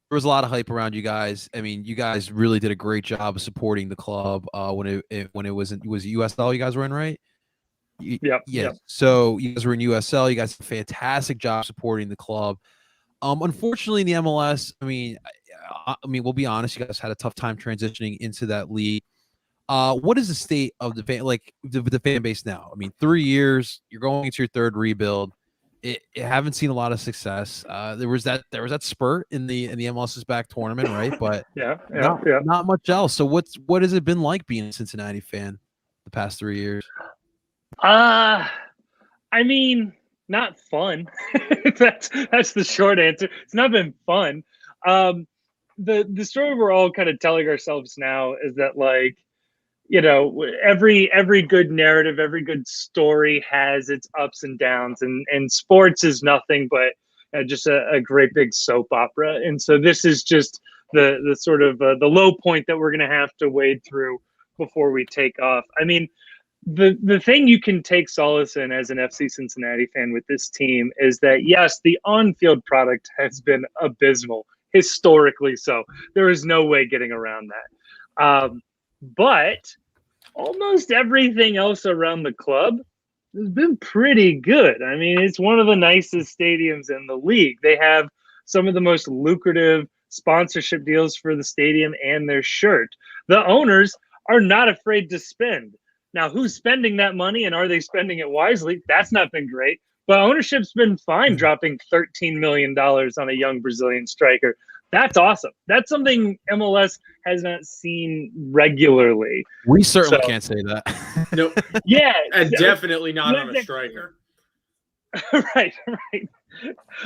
there was a lot of hype around you guys. I mean, you guys really did a great job of supporting the club when it was USL you guys were in, right? Yep. So you guys were in USL. You guys did a fantastic job supporting the club. Unfortunately, in the MLS, I mean, we'll be honest. You guys had a tough time transitioning into that league. What is the state of the fan base now? I mean, 3 years. You're going into your third rebuild. It haven't seen a lot of success. There was that spurt in the MLS's back tournament, right? But not much else. So what has it been like being a Cincinnati fan the past 3 years? I mean, not fun. That's the short answer. It's not been fun. The story we're all kind of telling ourselves now is that, like, every good narrative, every good story has its ups and downs, and sports is nothing but just a great big soap opera. And so this is just the sort of the low point that we're going to have to wade through before we take off. I mean, the thing you can take solace in as an FC Cincinnati fan with this team is that, yes, the on-field product has been abysmal, historically so. There is no way getting around that. But almost everything else around the club has been pretty good. I mean, it's one of the nicest stadiums in the league. They have some of the most lucrative sponsorship deals for the stadium and their shirt. The owners are not afraid to spend. Now, who's spending that money, and are they spending it wisely? That's not been great. But ownership's been fine, dropping $13 million on a young Brazilian striker. That's awesome. That's something MLS has not seen regularly. We certainly can't say that. No. Yeah. And definitely not on a striker. Right.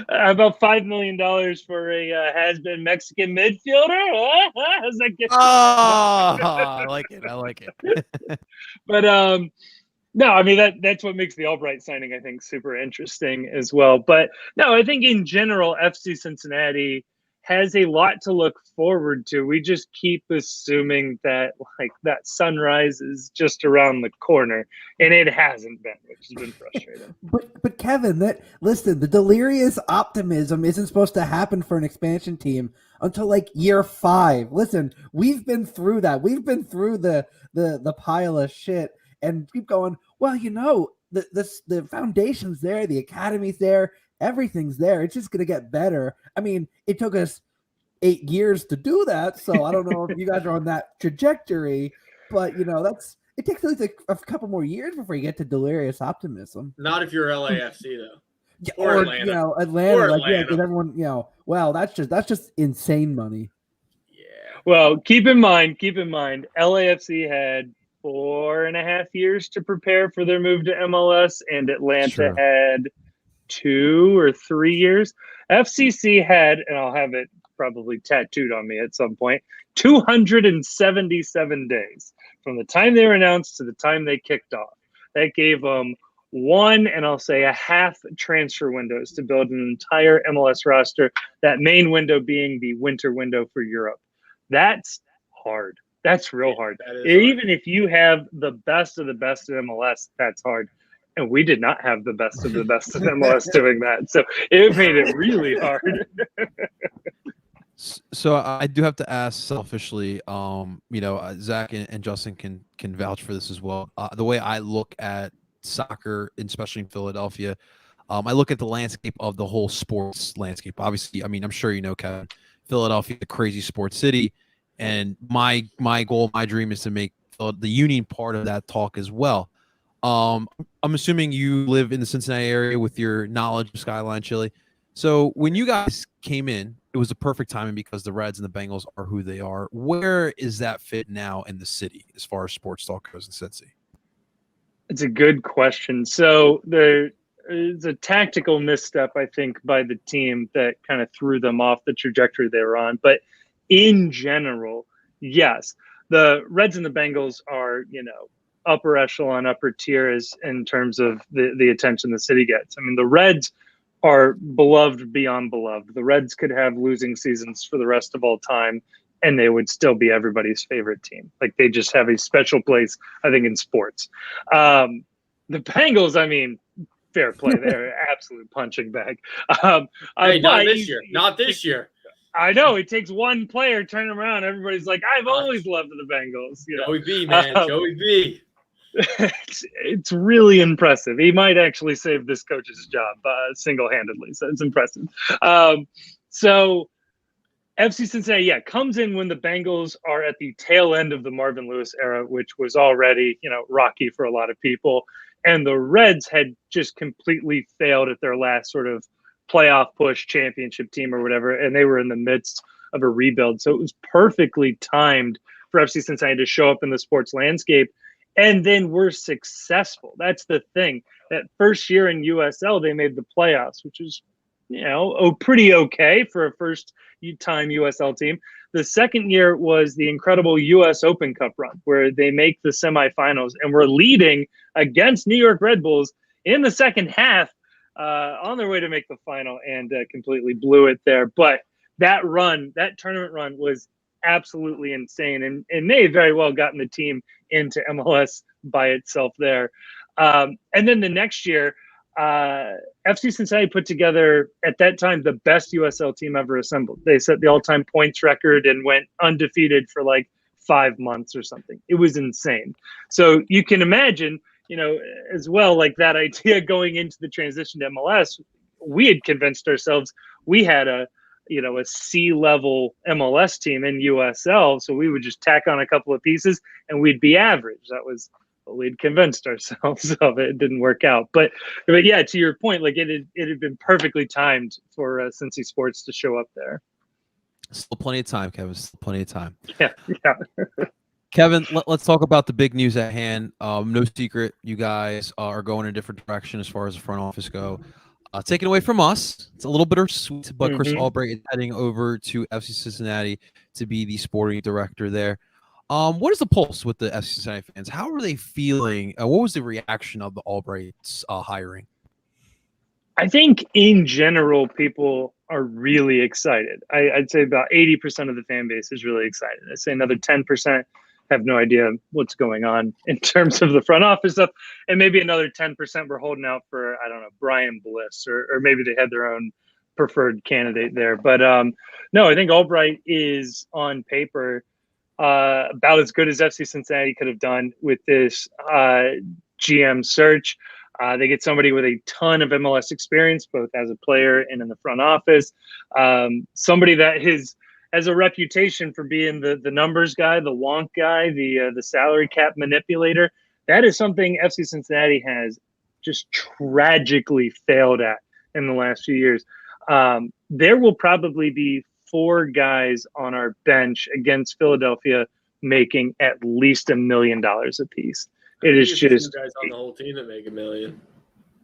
About $5 million for a has-been Mexican midfielder. How's that get? I like it. But no, I mean that's what makes the Albright signing, I think, super interesting as well. But no, I think in general, FC Cincinnati has a lot to look forward to. We just keep assuming that that sunrise is just around the corner, and it hasn't been, which has been frustrating. But Kevin, listen, the delirious optimism isn't supposed to happen for an expansion team until year 5. Listen, we've been through that. We've been through the pile of shit, and keep going. Well, the foundation's there, the academy's there. Everything's there. It's just going to get better. I mean, it took us 8 years to do that, so I don't know if you guys are on that trajectory, but it takes at least a couple more years before you get to delirious optimism. Not if you're LAFC though. Yeah, or Atlanta. Atlanta. Or Atlanta. Atlanta. Because everyone, well, that's just insane money. Yeah. Well, keep in mind, LAFC had 4.5 years to prepare for their move to MLS, and Atlanta had 2 or 3 years. FCC had, and I'll have it probably tattooed on me at some point, 277 days from the time they were announced to the time they kicked off. That gave them 1, and I'll say a half transfer windows to build an entire MLS roster, that main window being the winter window for Europe. That's hard. That's real hard. Even if you have the best of the best in MLS, that's hard. And we did not have the best of the best in MLS doing that. So it made it really hard. So I do have to ask selfishly, Zach and Justin can vouch for this as well. The way I look at soccer, especially in Philadelphia, I look at the landscape of the whole sports landscape. Obviously, I mean, I'm sure Kevin, Philadelphia, the crazy sports city. And my goal, my dream is to make the Union part of that talk as well. I'm assuming you live in the Cincinnati area with your knowledge of Skyline Chili. So when you guys came in, it was the perfect timing because the Reds and the Bengals are who they are. Where is that fit now in the city as far as sports talk goes in Cincy? It's a good question. So there is a tactical misstep, I think, by the team that kind of threw them off the trajectory they were on. But in general, yes, the Reds and the Bengals are, upper echelon, upper tier is in terms of the attention the city gets. I mean, the Reds are beloved beyond beloved. The Reds could have losing seasons for the rest of all time, and they would still be everybody's favorite team. They just have a special place, I think, in sports. The Bengals, I mean, fair play. They're an absolute punching bag. Hey, not this year. Not this year. I know. It takes one player, turn them around. Everybody's like, I've always loved the Bengals. Joey B, man. Joey B. It's really impressive. He might actually save this coach's job single-handedly. So it's impressive. So FC Cincinnati, comes in when the Bengals are at the tail end of the Marvin Lewis era, which was already, rocky for a lot of people. And the Reds had just completely failed at their last sort of playoff push, championship team or whatever, and they were in the midst of a rebuild. So it was perfectly timed for FC Cincinnati to show up in the sports landscape. And then we're successful. That's the thing. That first year in USL, they made the playoffs, which is, pretty okay for a first-time USL team. The second year was the incredible US Open Cup run, where they make the semifinals and we're leading against New York Red Bulls in the second half on their way to make the final, and completely blew it there. But that tournament run was absolutely insane, and may have very well gotten the team into MLS by itself there. And then the next year, FC Cincinnati put together, at that time, the best USL team ever assembled. They set the all-time points record and went undefeated for 5 months or something. It was insane. So you can imagine, as well, that idea going into the transition to MLS, we had convinced ourselves we had a C-level MLS team in USL, so we would just tack on a couple of pieces and we'd be average. That was what we'd convinced ourselves of. It didn't work out, but yeah, to your point, it had been perfectly timed for Cincy Sports to show up there. Still plenty of time, Kevin. Still plenty of time. Yeah. Kevin, let's talk about the big news at hand. No secret, you guys are going in a different direction as far as the front office go. Taken away from us, it's a little bittersweet, but Chris Albright is heading over to FC Cincinnati to be the sporting director there. What is the pulse with the FC Cincinnati fans? How are they feeling? What was the reaction of the Albright's hiring? I think in general, people are really excited. I'd say about 80% of the fan base is really excited. I'd say another 10% have no idea what's going on in terms of the front office stuff. And maybe another 10% were holding out for, I don't know, Brian Bliss, or maybe they had their own preferred candidate there. But no, I think Albright is on paper about as good as FC Cincinnati could have done with this GM search. They get somebody with a ton of MLS experience, both as a player and in the front office. Somebody that has a reputation for being the numbers guy, the wonk guy, the salary cap manipulator. That is something FC Cincinnati has just tragically failed at in the last few years. There will probably be 4 guys on our bench against Philadelphia making at least $1 million apiece. It is just guys on the whole team that make $1 million.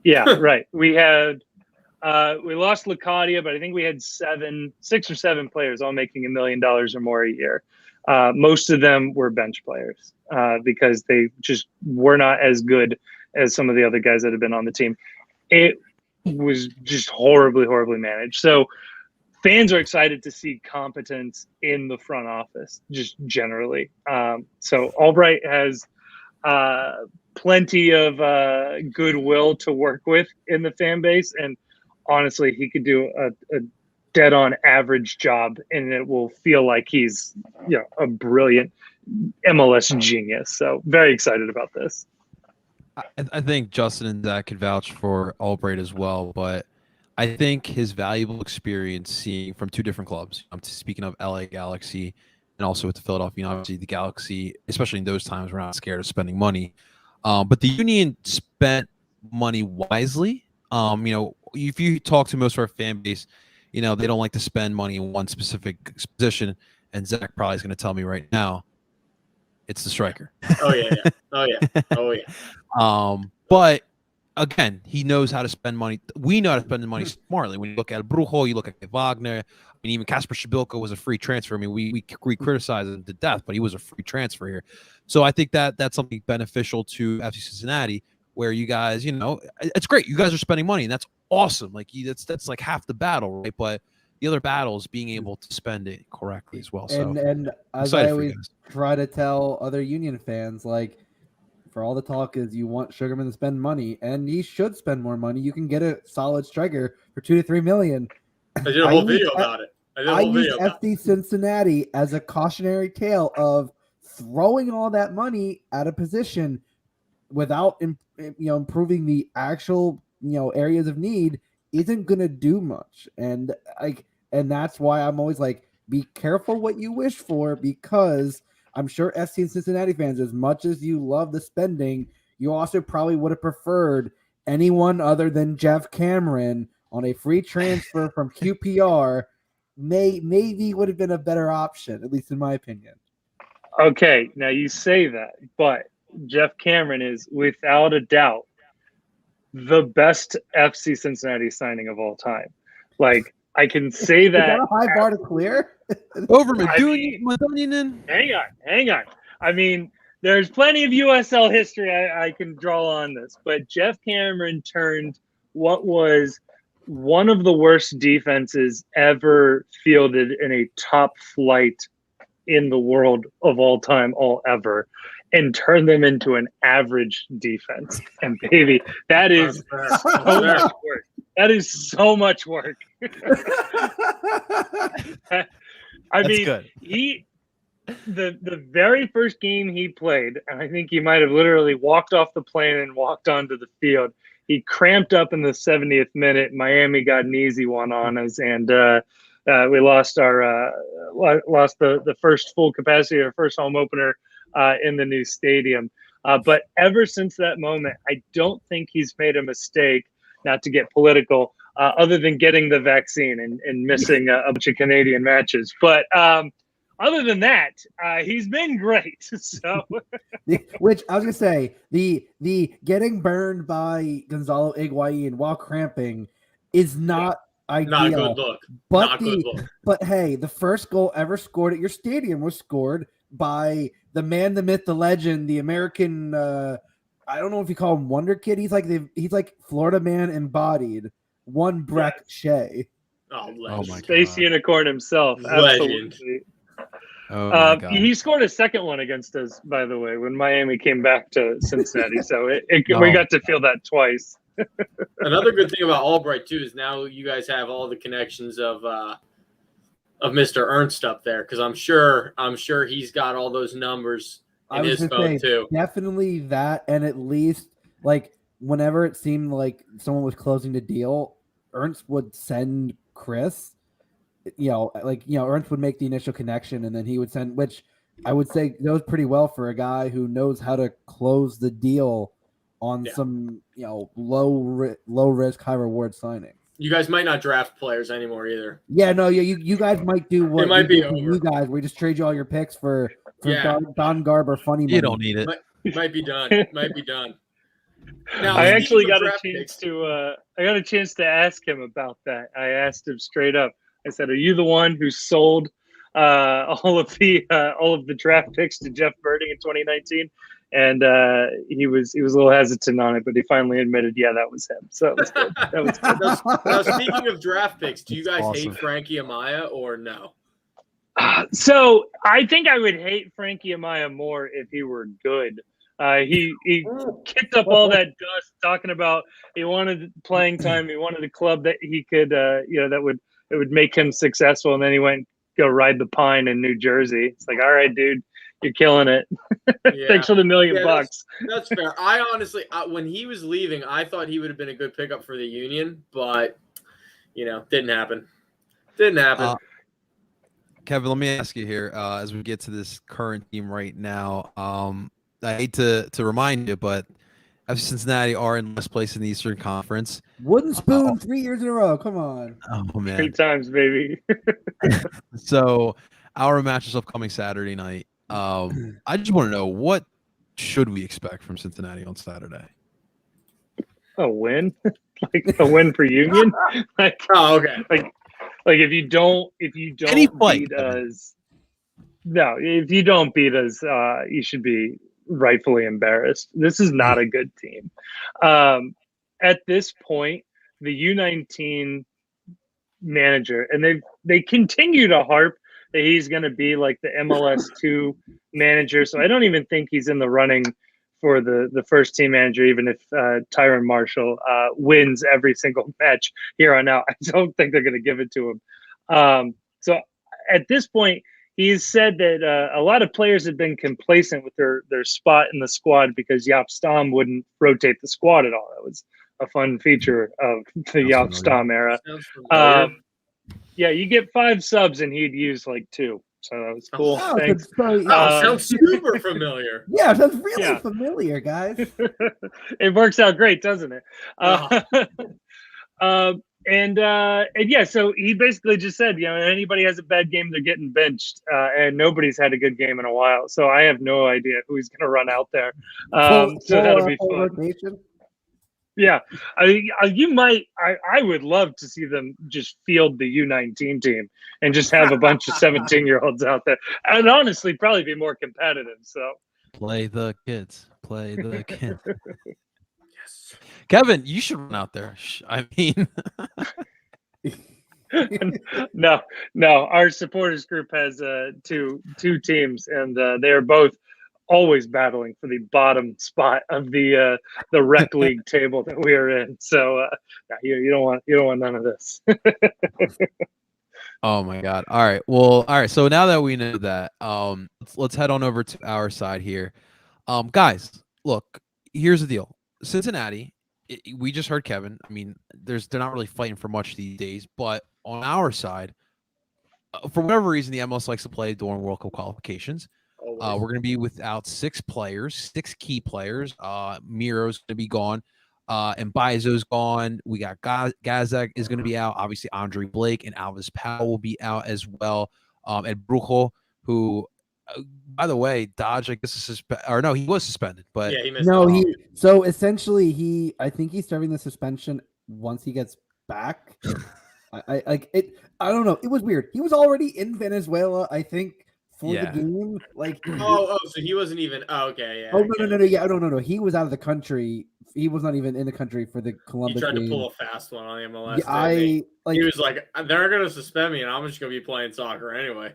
Yeah, right. We lost Lacadia, but I think we had 6 or 7 players all making $1 million or more a year. Most of them were bench players because they just were not as good as some of the other guys that have been on the team. It was just horribly, horribly managed. So fans are excited to see competence in the front office, just generally. So Albright has plenty of goodwill to work with in the fan base, and honestly, he could do a dead-on average job, and it will feel like he's a brilliant MLS genius. So very excited about this. I think Justin and Zach can vouch for Albright as well, but I think his valuable experience seeing from 2 different clubs. I'm speaking of LA Galaxy and also with the Philadelphia Union. Obviously, the Galaxy, especially in those times, we're not scared of spending money. But the Union spent money wisely. If you talk to most of our fan base, they don't like to spend money in one specific position. And Zach probably is going to tell me right now, it's the striker. Oh yeah. But again, he knows how to spend money. We know how to spend the money smartly. When you look at Brujo, you look at Wagner. I mean, even Kasper Shabilko was a free transfer. I mean, we criticize him to death, but he was a free transfer here. So I think that's something beneficial to FC Cincinnati, where you guys, it's great. You guys are spending money, and that's awesome. Like that's like half the battle, right? But the other battle is being able to spend it correctly as well. So and as I always try to tell other Union fans, like, for all the talk is you want Sugarman to spend money, and he should spend more money. You can get a solid striker for $2 to $3 million. I did a whole video about it. I use FC Cincinnati as a cautionary tale of throwing all that money at a position without improving the actual areas of need isn't going to do much. And that's why I'm always like, be careful what you wish for, because I'm sure FC Cincinnati fans, as much as you love the spending, you also probably would have preferred anyone other than Jeff Cameron on a free transfer from QPR. Maybe would have been a better option, at least in my opinion. Okay, now you say that, but Jeff Cameron is without a doubt the best FC Cincinnati signing of all time. Like, I can say that. Is that a high bar to clear? Over Medunian. Hang on. I mean, there's plenty of USL history I can draw on this, but Jeff Cameron turned what was one of the worst defenses ever fielded in a top flight in the world of all time, ever, and turn them into an average defense. And baby, that is so much work. That is so much work. I mean, good. The very first game he played, and I think he might have literally walked off the plane and walked onto the field. He cramped up in the 70th minute. Miami got an easy one on us, and we lost the first full capacity, our first home opener in the new stadium. But ever since that moment, I don't think he's made a mistake, not to get political, other than getting the vaccine and missing a bunch of Canadian matches. But other than that, he's been great. So, which I was gonna say, the getting burned by Gonzalo Higuain while cramping is not ideal. Not a good look. But not a good look. But hey, the first goal ever scored at your stadium was scored by the man, the myth, the legend, the American. I don't know if you call him Wonder Kid. He's like Florida man embodied. One Breck Shea. Oh, my Space God. Unicorn himself. Legend. Absolutely. Oh my God. He scored a second one against us, by the way, when Miami came back to Cincinnati. So we got to feel that twice. Another good thing about Albright too is now you guys have all the connections of Mr. Ernst up there, because I'm sure he's got all those numbers in his phone too. Definitely that, and at least like whenever it seemed like someone was closing the deal, Ernst would send Chris. Ernst would make the initial connection, and then he would send, which I would say goes pretty well for a guy who knows how to close the deal on some low risk, high reward signing. You guys might not draft players anymore either. Yeah, no, you guys might do what it might be over. You guys, we just trade you all your picks for Don Garber funny money. You don't need it. Might be done. Might be done. Now, I actually got a chance to ask him about that. I asked him straight up. I said, "Are you the one who sold all of the draft picks to Jeff Birding in 2019?" And he was a little hesitant on it, but he finally admitted, "Yeah, that was him." So that was good. That was good. Now, speaking of draft picks, do you guys awesome. hate Frankie Amaya or no? So I think I would hate Frankie Amaya more if he were good. He kicked up all that dust talking about he wanted playing time, he wanted a club that he could, that would make him successful, and then he went go ride the pine in New Jersey. It's like, all right, dude, you're killing it. Yeah. Thanks for the $1 million bucks. That's fair. I honestly, when he was leaving, I thought he would have been a good pickup for the Union, but didn't happen. Kevin, let me ask you here as we get to this current team right now. I hate to remind you, but FC Cincinnati are in last place in the Eastern Conference. Wooden spoon 3 years in a row. Come on. Oh, man. 3 times, baby. So our match is upcoming Saturday night. I just want to know, what should we expect from Cincinnati on Saturday? A win? Like a win for Union? Like, oh, okay. Like if you don't beat us, no, if you don't beat us, you should be rightfully embarrassed. This is not a good team. At this point, the U19 manager, and they continue to harp that he's going to be like the MLS2 manager. So I don't even think he's in the running for the first team manager, even if Tyron Marshall wins every single match here on out. I don't think they're going to give it to him. So at this point, he's said that a lot of players have been complacent with their spot in the squad because Jaap Stam wouldn't rotate the squad at all. That was a fun feature of the Jaap Stam era. Yeah, you get 5 subs and he'd use like 2. So that was cool. Oh, Thanks. Sounds super familiar. Yeah, that's really familiar, guys. It works out great, doesn't it? So he basically just said, anybody has a bad game, they're getting benched, and nobody's had a good game in a while. So I have no idea who he's going to run out there. So that'll be fun. Rotation. Yeah, I would love to see them just field the U19 team and just have a bunch of 17-year-olds out there, and honestly, probably be more competitive. So play the kids. Yes, Kevin, you should run out there. I mean, no. Our supporters group has two teams, and they are both always battling for the bottom spot of the rec league table that we are in. So you don't want none of this. Oh my God. All right. So now that we know that, let's head on over to our side here. Guys, look, here's the deal. Cincinnati, we just heard Kevin. I mean, they're not really fighting for much these days, but on our side, for whatever reason, the MLS likes to play during World Cup qualifications. We're going to be without 6 players, 6 key players. Miro's going to be gone. And Baizo's gone. We got Gazek is going to be out. Obviously, Andre Blake and Alvis Powell will be out as well. And Brujo, who, by the way, Dodge, I guess is he was suspended, but yeah, he missed. So essentially I think he's serving the suspension once he gets back. I like it. I don't know. It was weird. He was already in Venezuela, I think, for the game. Like, so he wasn't even. Oh, okay, yeah. Oh no. He was out of the country. He was not even in the country for the Columbus game. He tried to pull a fast one on the MLS. Yeah, he was like, "They're going to suspend me, and I'm just going to be playing soccer anyway."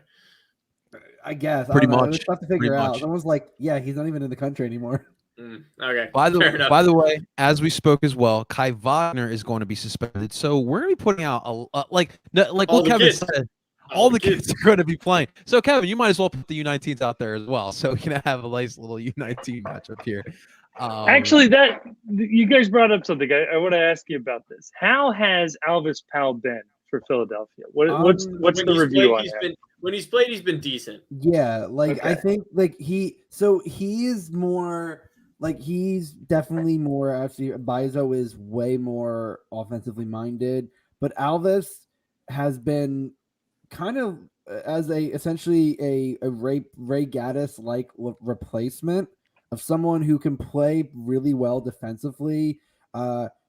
I guess. Pretty much. It was tough to figure out. Someone's like, "Yeah, he's not even in the country anymore." Okay. By the way, as we spoke as well, Kai Wagner is going to be suspended. So we're going to be putting out like what Kevin said. All the kids are going to be playing. So Kevin, you might as well put the U19s out there as well, so we can have a nice little U19 matchup here. Actually, that you guys brought up something. I want to ask you about this. How has Alvis Powell been for Philadelphia? What's the review on that? When he's played, he's been decent. Yeah, I think he's more like he's definitely more. Actually, Baizo is way more offensively minded, but Alvis has been kind of as essentially a Ray Gaddis like replacement of someone who can play really well defensively,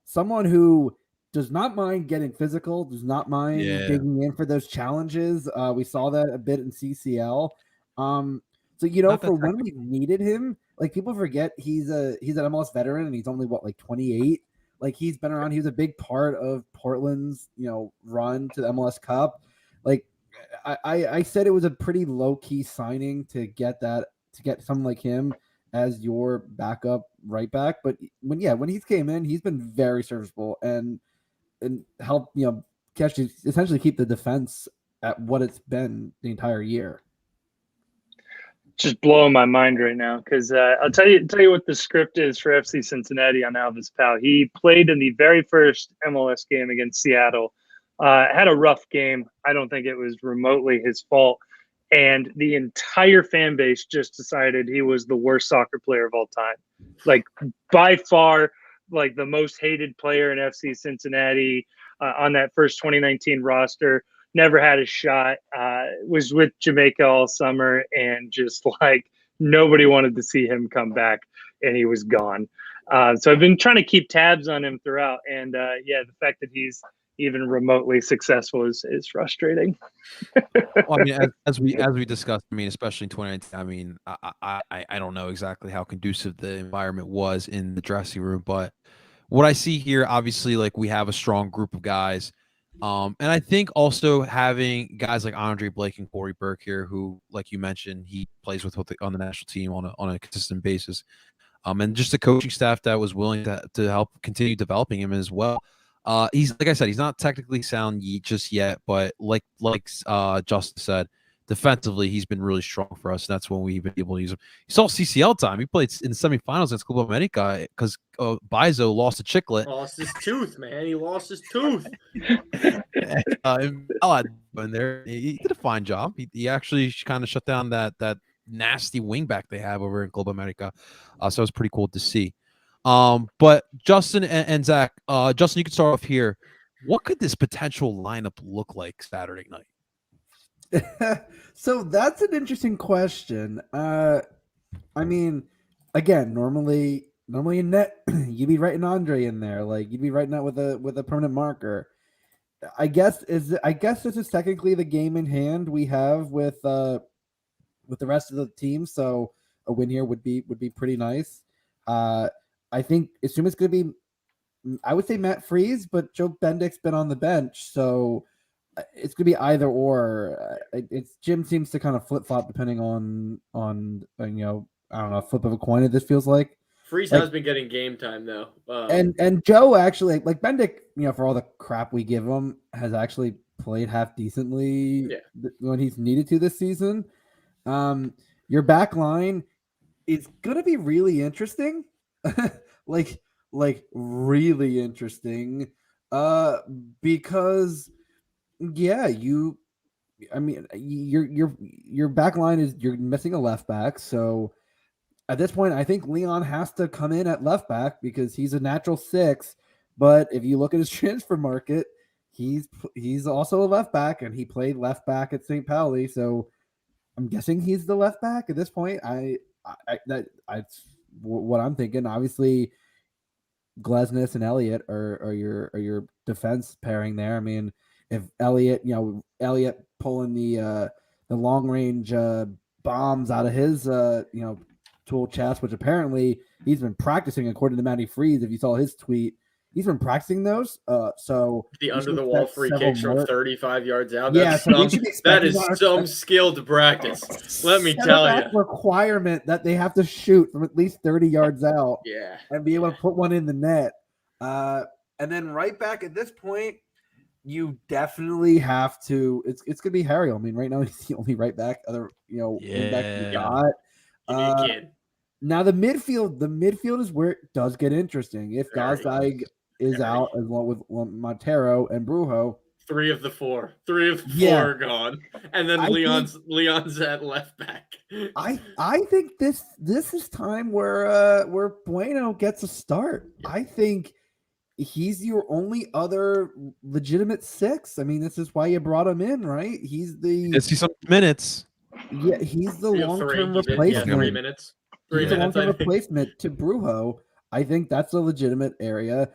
someone who does not mind getting physical, does not mind digging in for those challenges. We saw that a bit in CCL. So for when we needed him, like people forget he's an MLS veteran and he's only 28. Like he's been around. He was a big part of Portland's run to the MLS Cup. Like I said, it was a pretty low key signing to get someone like him as your backup right back. But when he's came in, he's been very serviceable and helped essentially keep the defense at what it's been the entire year. Just blowing my mind right now because I'll tell you what the script is for FC Cincinnati on Alvis Powell. He played in the very first MLS game against Seattle. Had a rough game. I don't think it was remotely his fault. And the entire fan base just decided he was the worst soccer player of all time. Like by far, like the most hated player in FC Cincinnati on that first 2019 roster. Never had a shot. Was with Jamaica all summer, and just like nobody wanted to see him come back, and he was gone. So I've been trying to keep tabs on him throughout, and the fact that he's even remotely successful is frustrating. Well, I mean, as we discussed, I mean, especially in 2019, I mean, I don't know exactly how conducive the environment was in the dressing room, but what I see here, obviously, like we have a strong group of guys. And I think also having guys like Andre Blake and Corey Burke here, who, like you mentioned, he plays with on the national team on a consistent basis, and just the coaching staff that was willing to help continue developing him as well. He's, like I said, he's not technically sound just yet, but like Justin said, defensively he's been really strong for us, and that's when we've been able to use him. You saw CCL time; he played in the semifinals against Copa America because Baizo lost a chiclet. Lost his tooth, man. He lost his tooth. In there, he did a fine job. He actually kind of shut down that nasty wingback they have over in Copa America. So it was pretty cool to see. But Justin and Zach, Justin, you can start off here. What could this potential lineup look like Saturday night? So that's an interesting question. I mean, again, normally in net, you'd be writing Andre in there, like you'd be writing that with a permanent marker. I guess this is technically the game in hand we have with the rest of the team. So a win here would be pretty nice. I think assume it's going to be, I would say Matt Freese, but Joe Bendick's been on the bench, so it's going to be either or. Jim seems to kind of flip flop depending on I don't know, flip of a coin. This feels like Freese has been getting game time though, and Joe actually like Bendick, for all the crap we give him, has actually played half decently when he's needed to this season. Your back line is going to be really interesting. like really interesting because your back line is, you're missing a left back, so at this point, I think Leon has to come in at left back because he's a natural 6. But if you look at his transfer market, he's also a left back, and he played left back at St. Pauli. So I'm guessing he's the left back at this point. That's what I'm thinking. Obviously, Glesnes and Elliott are your defense pairing there. I mean, if Elliott pulling the long range bombs out of his tool chest, which apparently he's been practicing according to Matty Freeze. If you saw his tweet, he's been practicing those. So the under the wall free kicks from 35 yards out. Yeah, that is some skill to practice. Let me tell you. Requirement that they have to shoot from at least 30 yards out. Yeah, and be able to put one in the net. And then right back at this point, you definitely have to. It's gonna be Harry. I mean, right now he's the only right back. Wing back you got. Now the midfield is where it does get interesting. If Gazdag is out as well with Montero and Brujo, 3 of the 4 are gone, and then Leon's at left back. I think this is time where Bueno gets a start. I think he's your only other legitimate 6. I mean, this is why you brought him in, right? He's the see some minutes. Yeah, he's the long-term replacement. 3 minutes. He's a long-term replacement to Brujo. I think that's a legitimate area.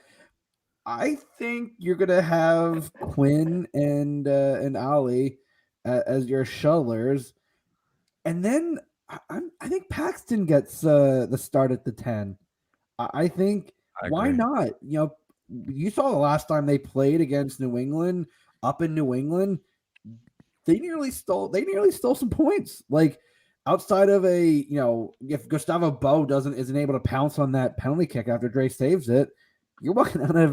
I think you're gonna have Quinn and Ali as your shuttlers, and then I think Paxton gets the start at the 10. I think why not? You saw the last time they played against New England up in New England. They nearly stole some points. Like outside of if Gustavo Bo isn't able to pounce on that penalty kick after Dre saves it, you're walking out of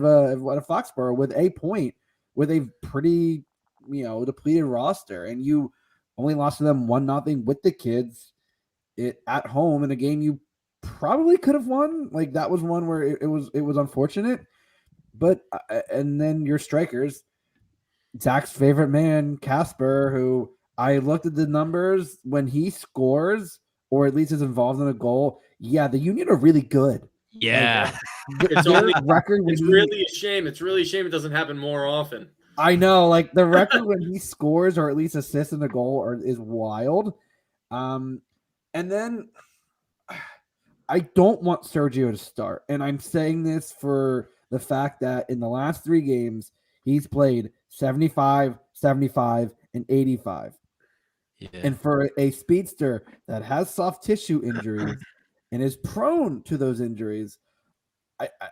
Foxborough with a point with a pretty depleted roster, and you only lost to them 1-0 with the kids at home in a game you probably could have won. Like that was one where it was unfortunate, but and then your strikers. Zach's favorite man, Casper, who I looked at the numbers when he scores or at least is involved in a goal. Yeah, the Union are really good. Yeah. It's really a shame. It's really a shame it doesn't happen more often. I know, like the record when he scores or at least assists in a goal is wild. And then I don't want Sergio to start. And I'm saying this for the fact that in the last 3 games, he's played 75, 75, and 85. Yeah. And for a speedster that has soft tissue injuries and is prone to those injuries,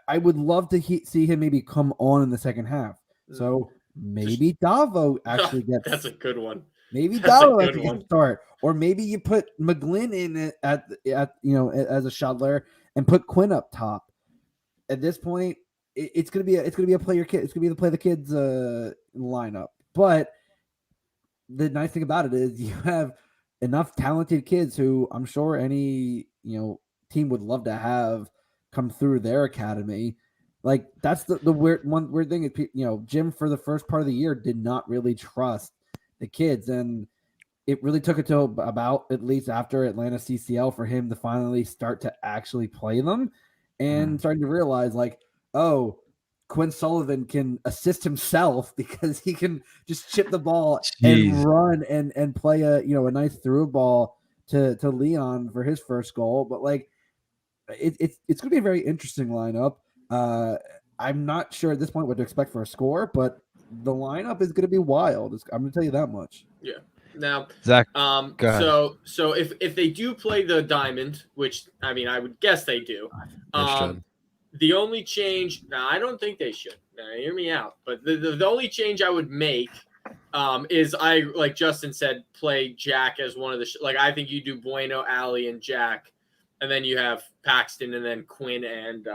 I would love to see him maybe come on in the second half. So maybe Davo actually gets. That's a good one. Maybe Davo actually gets a start, or maybe you put McGlynn in at as a shuttler and put Quinn up top. At this point, it's gonna be a player kid. It's gonna be the play the kids lineup. But the nice thing about it is you have enough talented kids who I'm sure any team would love to have come through their academy. Like that's the weird thing is Jim for the first part of the year did not really trust the kids, and it really took it to about at least after Atlanta CCL for him to finally start to actually play them and starting to realize like, oh, Quinn Sullivan can assist himself because he can just chip the ball and run and play a nice through ball to Leon for his first goal. But like it's going to be a very interesting lineup. I'm not sure at this point what to expect for a score, but the lineup is going to be wild. I'm going to tell you that much. Yeah. Now, Zach, so if they do play the diamond, which I mean I would guess they do, the only change. Now I don't think they should. Now hear me out. But the only change I would make is I like Justin said, play Jack as one of the I think you do Bueno, Ali, and Jack, and then you have Paxton and then Quinn and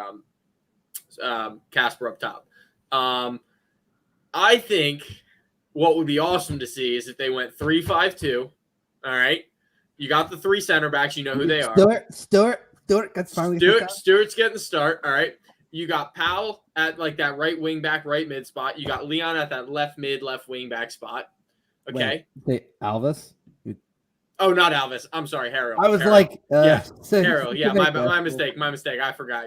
Casper up top. I think what would be awesome to see is if they went 3-5-2. All right, you got the 3 center backs. You know who they are. Stuart gets finally. Stuart's getting the start. All right, you got Powell at like that right wing back, right mid spot. You got Leon at that left mid, left wing back spot. Okay. Wait, Alvis. Oh, not Alvis. I'm sorry, Harrell. I was Harrell. like, Harrell. Yeah, my mistake. I forgot.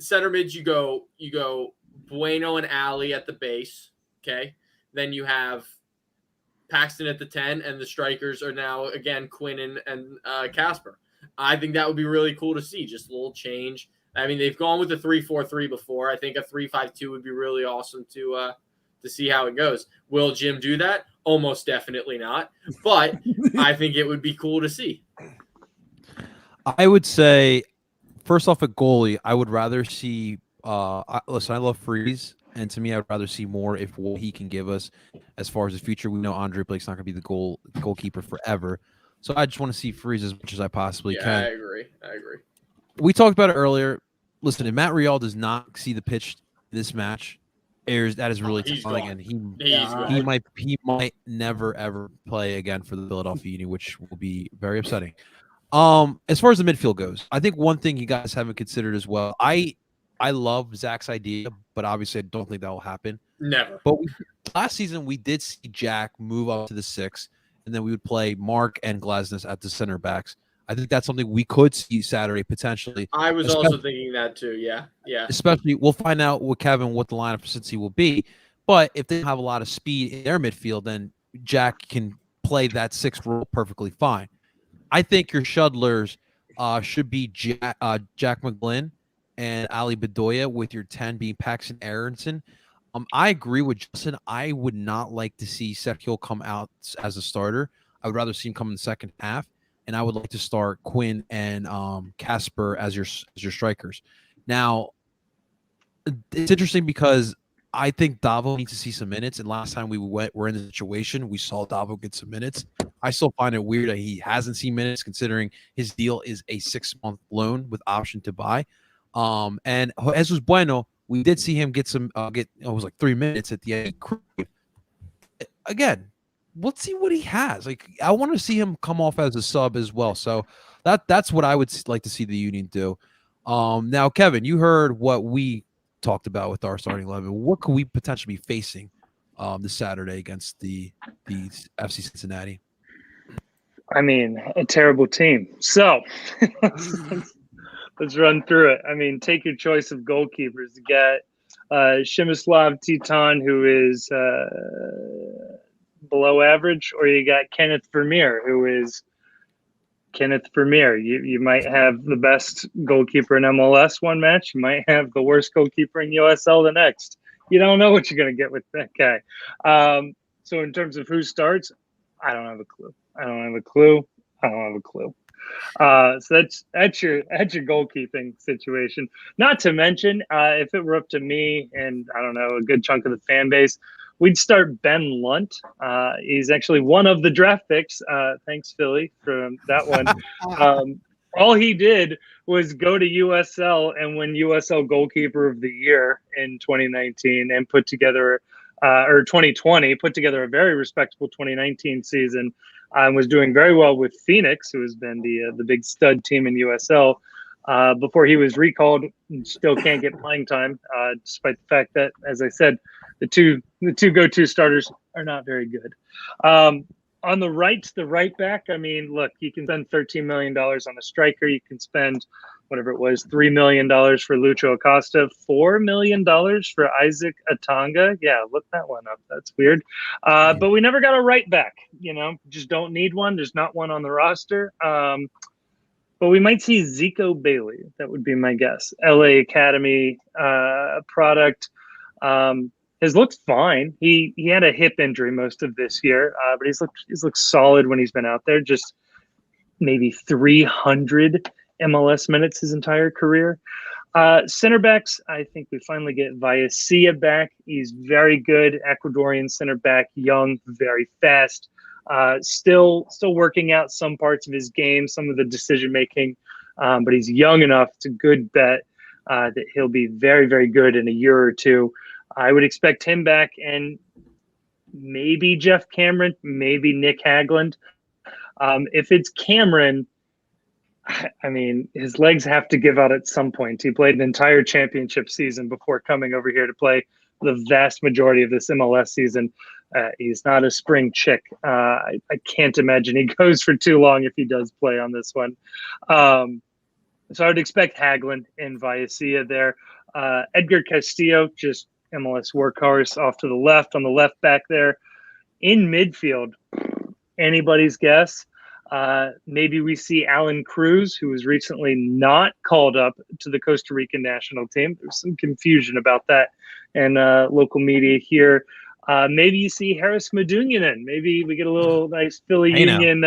Center mids, you go Bueno and Ali at the base. Okay, then you have Paxton at the 10, and the strikers are now again Quinn and Casper. I think that would be really cool to see. Just a little change. I mean, they've gone with a 3-4-3 before. I think a 3-5-2 would be really awesome to see how it goes. Will Jim do that? Almost definitely not. But I think it would be cool to see. I would say, first off, at goalie, I would rather see. Listen, I love Freeze, and to me, I'd rather see more if what he can give us as far as the future. We know Andre Blake's not going to be the goalkeeper forever, so I just want to see Freeze as much as I possibly can. I agree. We talked about it earlier. Listen, if Matt Rial does not see the pitch this match, that is really telling, and he might never ever play again for the Philadelphia Union, which will be very upsetting. As far as the midfield goes, I think one thing you guys haven't considered as well. I love Zach's idea, but obviously I don't think that will happen. Never. But last season we did see Jack move up to the 6, and then we would play Mark and Glasnes at the center backs. I think that's something we could see Saturday potentially. I was also thinking that too. Yeah. Especially, we'll find out with Kevin what the lineup for Cincy will be. But if they have a lot of speed in their midfield, then Jack can play that 6th role perfectly fine. I think your Shudlers should be Jack McGlynn and Ali Bedoya, with your 10 being Paxton Aronson. I agree with Justin. I would not like to see Sergio come out as a starter. I would rather see him come in the second half. And I would like to start Quinn and Casper as your strikers. Now, it's interesting because I think Davo needs to see some minutes. And last time we're in the situation, we saw Davo get some minutes. I still find it weird that he hasn't seen minutes, considering his deal is a 6-month loan with option to buy. And Jesus Bueno, we did see him get some. It was like 3 minutes at the end. Again, let's see what he has. Like, I want to see him come off as a sub as well. So that's what I would like to see the Union do. Now, Kevin, you heard what we talked about with our starting 11. What could we potentially be facing this Saturday against the FC Cincinnati? I mean, a terrible team. So let's run through it. I mean, take your choice of goalkeepers. You got Shimislav Titon, who is below average, or you got Kenneth Vermeer, who is Kenneth Vermeer. You might have the best goalkeeper in MLS one match. You might have the worst goalkeeper in USL the next. You don't know what you're going to get with that guy. So in terms of who starts, I don't have a clue. So that's your goalkeeping situation. Not to mention, if it were up to me and I don't know, a good chunk of the fan base, we'd start Ben Lundt. He's actually one of the draft picks. Thanks, Philly, for that one. All he did was go to USL and win USL Goalkeeper of the Year in 2019 and put together, or 2020, put together a very respectable 2019 season. Was doing very well with Phoenix, who has been the big stud team in USL, before he was recalled and still can't get playing time, despite the fact that, as I said, the two go-to starters are not very good. On the right back, I mean, look, you can spend $13 million on a striker. You can spend whatever it was, $3 million for Lucho Acosta, $4 million for Isaac Atanga. Yeah, look that one up. That's weird. But we never got a right back. Just don't need one. There's not one on the roster. But we might see Zico Bailey. That would be my guess. LA Academy product. Has looked fine. He had a hip injury most of this year, but he's looked solid when he's been out there. Just maybe 300 MLS minutes his entire career. Center backs, I think we finally get Vallecilla back. He's very good, Ecuadorian center back, young, very fast. Still working out some parts of his game, some of the decision making, but he's young enough. It's a good bet that he'll be very, very good in a year or two. I would expect him back, and maybe Jeff Cameron, maybe Nick Hagland. If it's Cameron, I mean, his legs have to give out at some point. He played an entire championship season before coming over here to play the vast majority of this MLS season. He's not a spring chick. I can't imagine he goes for too long if he does play on this one. So I would expect Hagelin and Vallecilla there. Edgar Castillo, just MLS workhorse off to the left on the left back there. In midfield, anybody's guess. Maybe we see Alan Cruz, who was recently not called up to the Costa Rican national team. There's some confusion about that in local media here. Maybe you see Harris Madunyanen. Maybe we get a little nice Philly Union.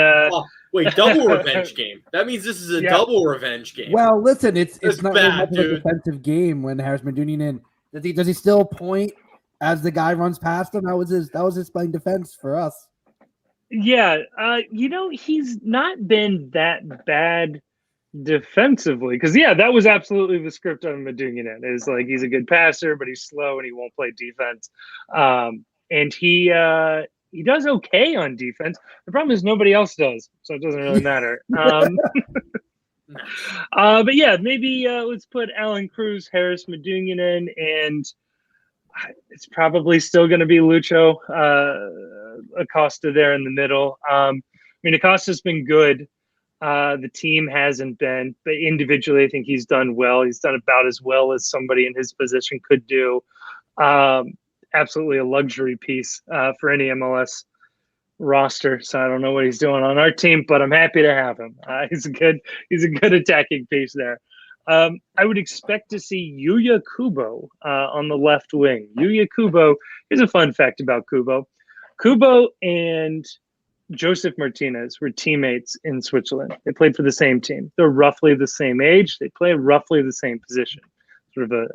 Wait, double revenge game. That means this is a double revenge game. Well, listen, it's not really bad, much of a defensive game when Harris Madunyanen does he still point as the guy runs past him? That was his playing defense for us. Yeah, he's not been that bad defensively because that was absolutely the script on Madunyanen. Is like he's a good passer, but he's slow and he won't play defense. And he does okay on defense. The problem is nobody else does, so it doesn't really matter. But maybe let's put Alan Cruz, Harris Madunyanen, and it's probably still going to be Lucho Acosta there in the middle. Acosta's been good. The team hasn't been, but individually, I think he's done well. He's done about as well as somebody in his position could do. Absolutely a luxury piece for any MLS roster. So I don't know what he's doing on our team, but I'm happy to have him. He's a good attacking piece there. I would expect to see Yuya Kubo on the left wing. Yuya Kubo, here's a fun fact about Kubo. Kubo and Joseph Martinez were teammates in Switzerland. They played for the same team. They're roughly the same age. They play roughly the same position. Sort of a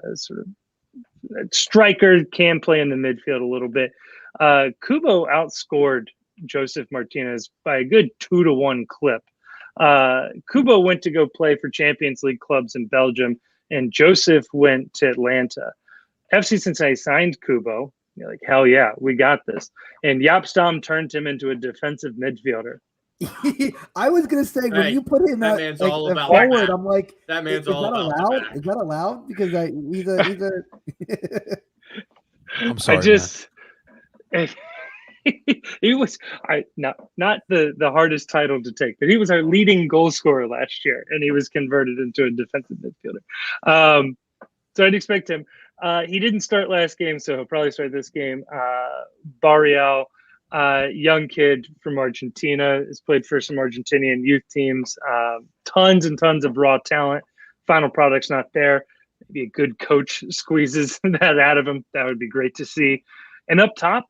striker, can play in the midfield a little bit. Kubo outscored Joseph Martinez by a good 2-1 clip. Kubo went to go play for Champions League clubs in Belgium, and Joseph went to Atlanta. FC Cincinnati signed Kubo. You're like, hell yeah, we got this. And Jaap Stam turned him into a defensive midfielder. I was gonna say when you put him at forward, I'm like, that man's all about allowed? Is that allowed? Because he's a. I'm sorry. He was not the hardest title to take, but he was our leading goal scorer last year, and he was converted into a defensive midfielder. So I'd expect him. He didn't start last game, so he'll probably start this game. Barrial, young kid from Argentina, has played for some Argentinian youth teams. Tons and tons of raw talent. Final product's not there. Maybe a good coach squeezes that out of him. That would be great to see. And up top,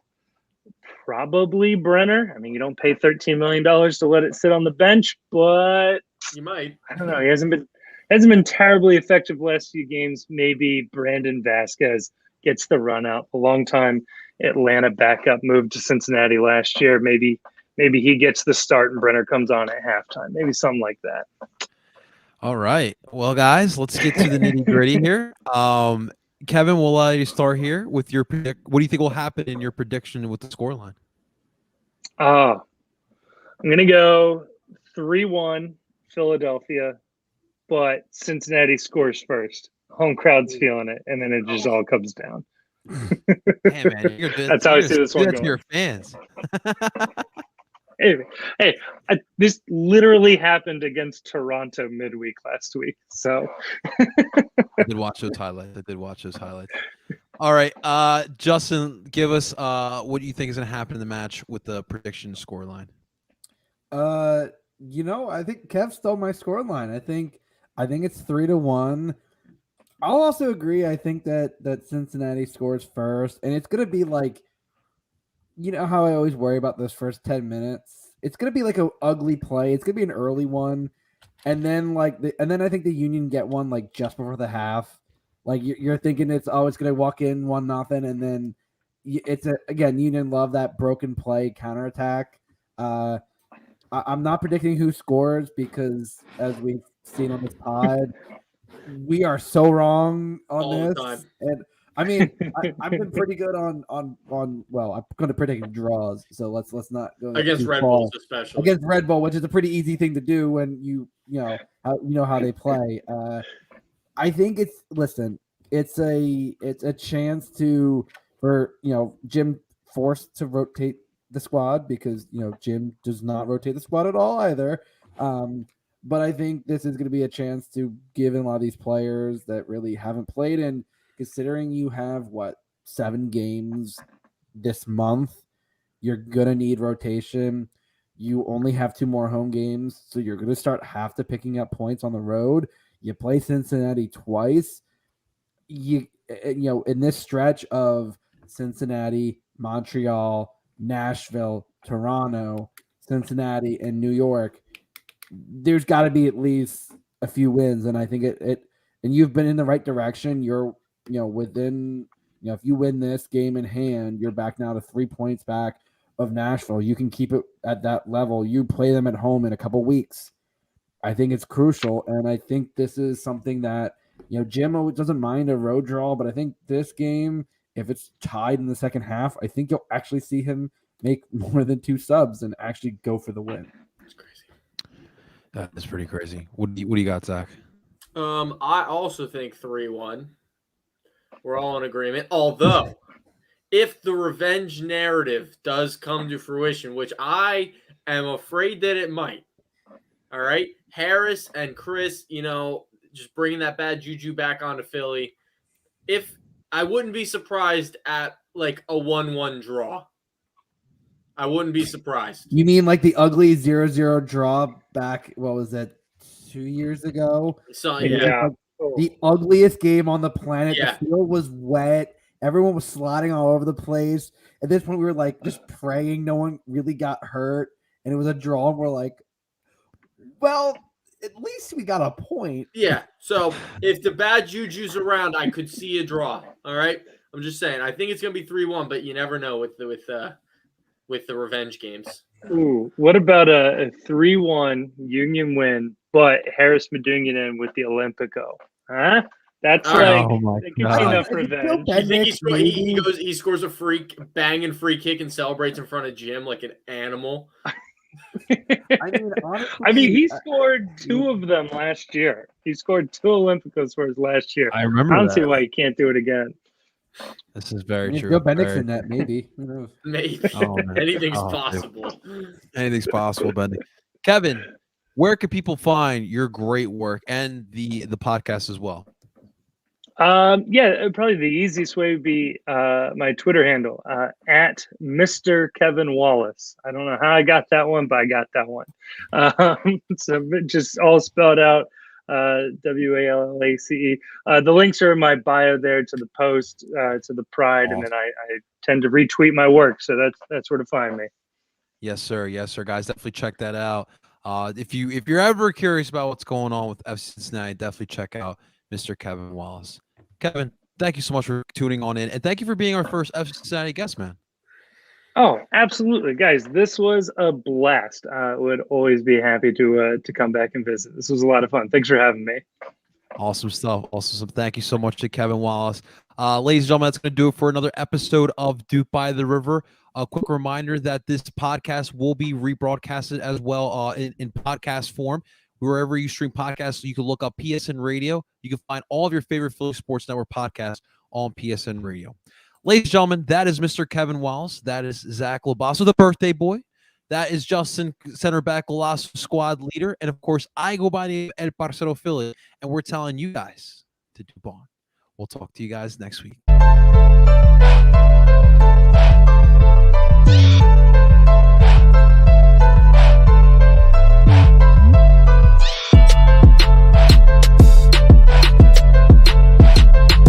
probably Brenner. I mean, you don't pay $13 million to let it sit on the bench, but you might. I don't know. He hasn't been terribly effective last few games. Maybe Brandon Vasquez gets the run out. A long time Atlanta backup moved to Cincinnati last year. Maybe he gets the start and Brenner comes on at halftime. Maybe something like that. All right. Well, guys, let's get to the nitty gritty here. Kevin, we'll allow you to start here with your predict. What do you think will happen in your prediction with the scoreline? I'm going to go 3-1 Philadelphia, but Cincinnati scores first. Home crowd's feeling it, and then it just all comes down. Hey, man, that's how I see this one going. To your fans. Hey, this literally happened against Toronto midweek last week. So I did watch those highlights. All right, Justin, give us what do you think is going to happen in the match with the prediction scoreline? I think Kev stole my scoreline. I think it's 3-1. I'll also agree. I think that Cincinnati scores first, and it's going to be like, you know how I always worry about those first 10 minutes? It's going to be like an ugly play. It's going to be an early one. And then I think the Union get one like just before the half. Like you're thinking it's going to walk in 1-0. And then again, Union love that broken play counterattack. I'm not predicting who scores because as we've seen on this pod, we are so wrong on all this. The time. And I mean, I've been pretty good on. Well, I'm going to predict draws, so let's not go against Red Bulls, especially against Red Bull, which is a pretty easy thing to do when you know how they play. I think it's a chance for Jim forced to rotate the squad because Jim does not rotate the squad at all either. But I think this is going to be a chance to give in a lot of these players that really haven't played. And considering you have 7 games this month, you're going to need rotation. You only have 2 more home games, so you're going to have to picking up points on the road. You play Cincinnati twice. In this stretch of Cincinnati, Montreal, Nashville, Toronto, Cincinnati, and New York, there's got to be at least a few wins. And I think and you've been in the right direction. You're, within, if you win this game in hand, you're back now to 3 points back of Nashville. You can keep it at that level. You play them at home in a couple weeks. I think it's crucial. And I think this is something that, Jim doesn't mind a road draw, but I think this game, if it's tied in the second half, I think you'll actually see him make more than 2 subs and actually go for the win. It's crazy. That is pretty crazy. What do you got, Zach? I also think 3-1. We're all in agreement. Although, if the revenge narrative does come to fruition, which I am afraid that it might, all right, Harris and Chris, just bringing that bad juju back onto Philly. If I wouldn't be surprised at like a 1-1 draw. I wouldn't be surprised. You mean like the ugly 0-0 draw back, what was that, 2 years ago? So yeah. The ugliest game on the planet. Yeah. The field was wet. Everyone was sliding all over the place. At this point, we were like just praying no one really got hurt. And it was a draw. And we're like, well, at least we got a point. Yeah. So if the bad juju's around, I could see a draw. All right. I'm just saying. I think it's gonna be 3-1, but you never know with the revenge games. Ooh, what about a 3-1 Union win, but Harris Medunjanin with the Olympico? Huh? That's that gets enough revenge. You think he scores a banging free kick and celebrates in front of Jim like an animal? I mean, he scored 2 of them last year. He scored 2 Olympicos for his last year. I remember. I don't see why he can't do it again. This is very true. Bill Bendix in that, maybe. Who knows? Maybe. Anything's possible. Anything's possible, Bendy. Kevin, where can people find your great work and the podcast as well? Yeah, probably the easiest way would be my Twitter handle, at Mr. Kevin Wallace. I don't know how I got that one, but I got that one. So just all spelled out, WALLACE. The links are in my bio there to the post, to the Pride, awesome. And then I tend to retweet my work, so that's where to find me. Yes, sir. Yes, sir, guys. Definitely check that out. If you're ever curious about what's going on with FC Cincinnati, definitely check out Mr. Kevin Wallace. Kevin, thank you so much for tuning on in, and thank you for being our first FC Cincinnati guest, man. Oh, absolutely, guys! This was a blast. Would always be happy to come back and visit. This was a lot of fun. Thanks for having me. Awesome stuff. Awesome. Thank you so much to Kevin Wallace. Ladies and gentlemen, that's going to do it for another episode of DOOP by the River. A quick reminder that this podcast will be rebroadcasted as well in podcast form. Wherever you stream podcasts, you can look up PSN Radio. You can find all of your favorite Philly Sports Network podcasts on PSN Radio. Ladies and gentlemen, that is Mr. Kevin Wallace. That is Zach Laboso, the birthday boy. That is Justin, center back Laboso, squad leader. And, of course, I go by the name of El Parcero Philly, and we're telling you guys to DOOP on. We'll talk to you guys next week.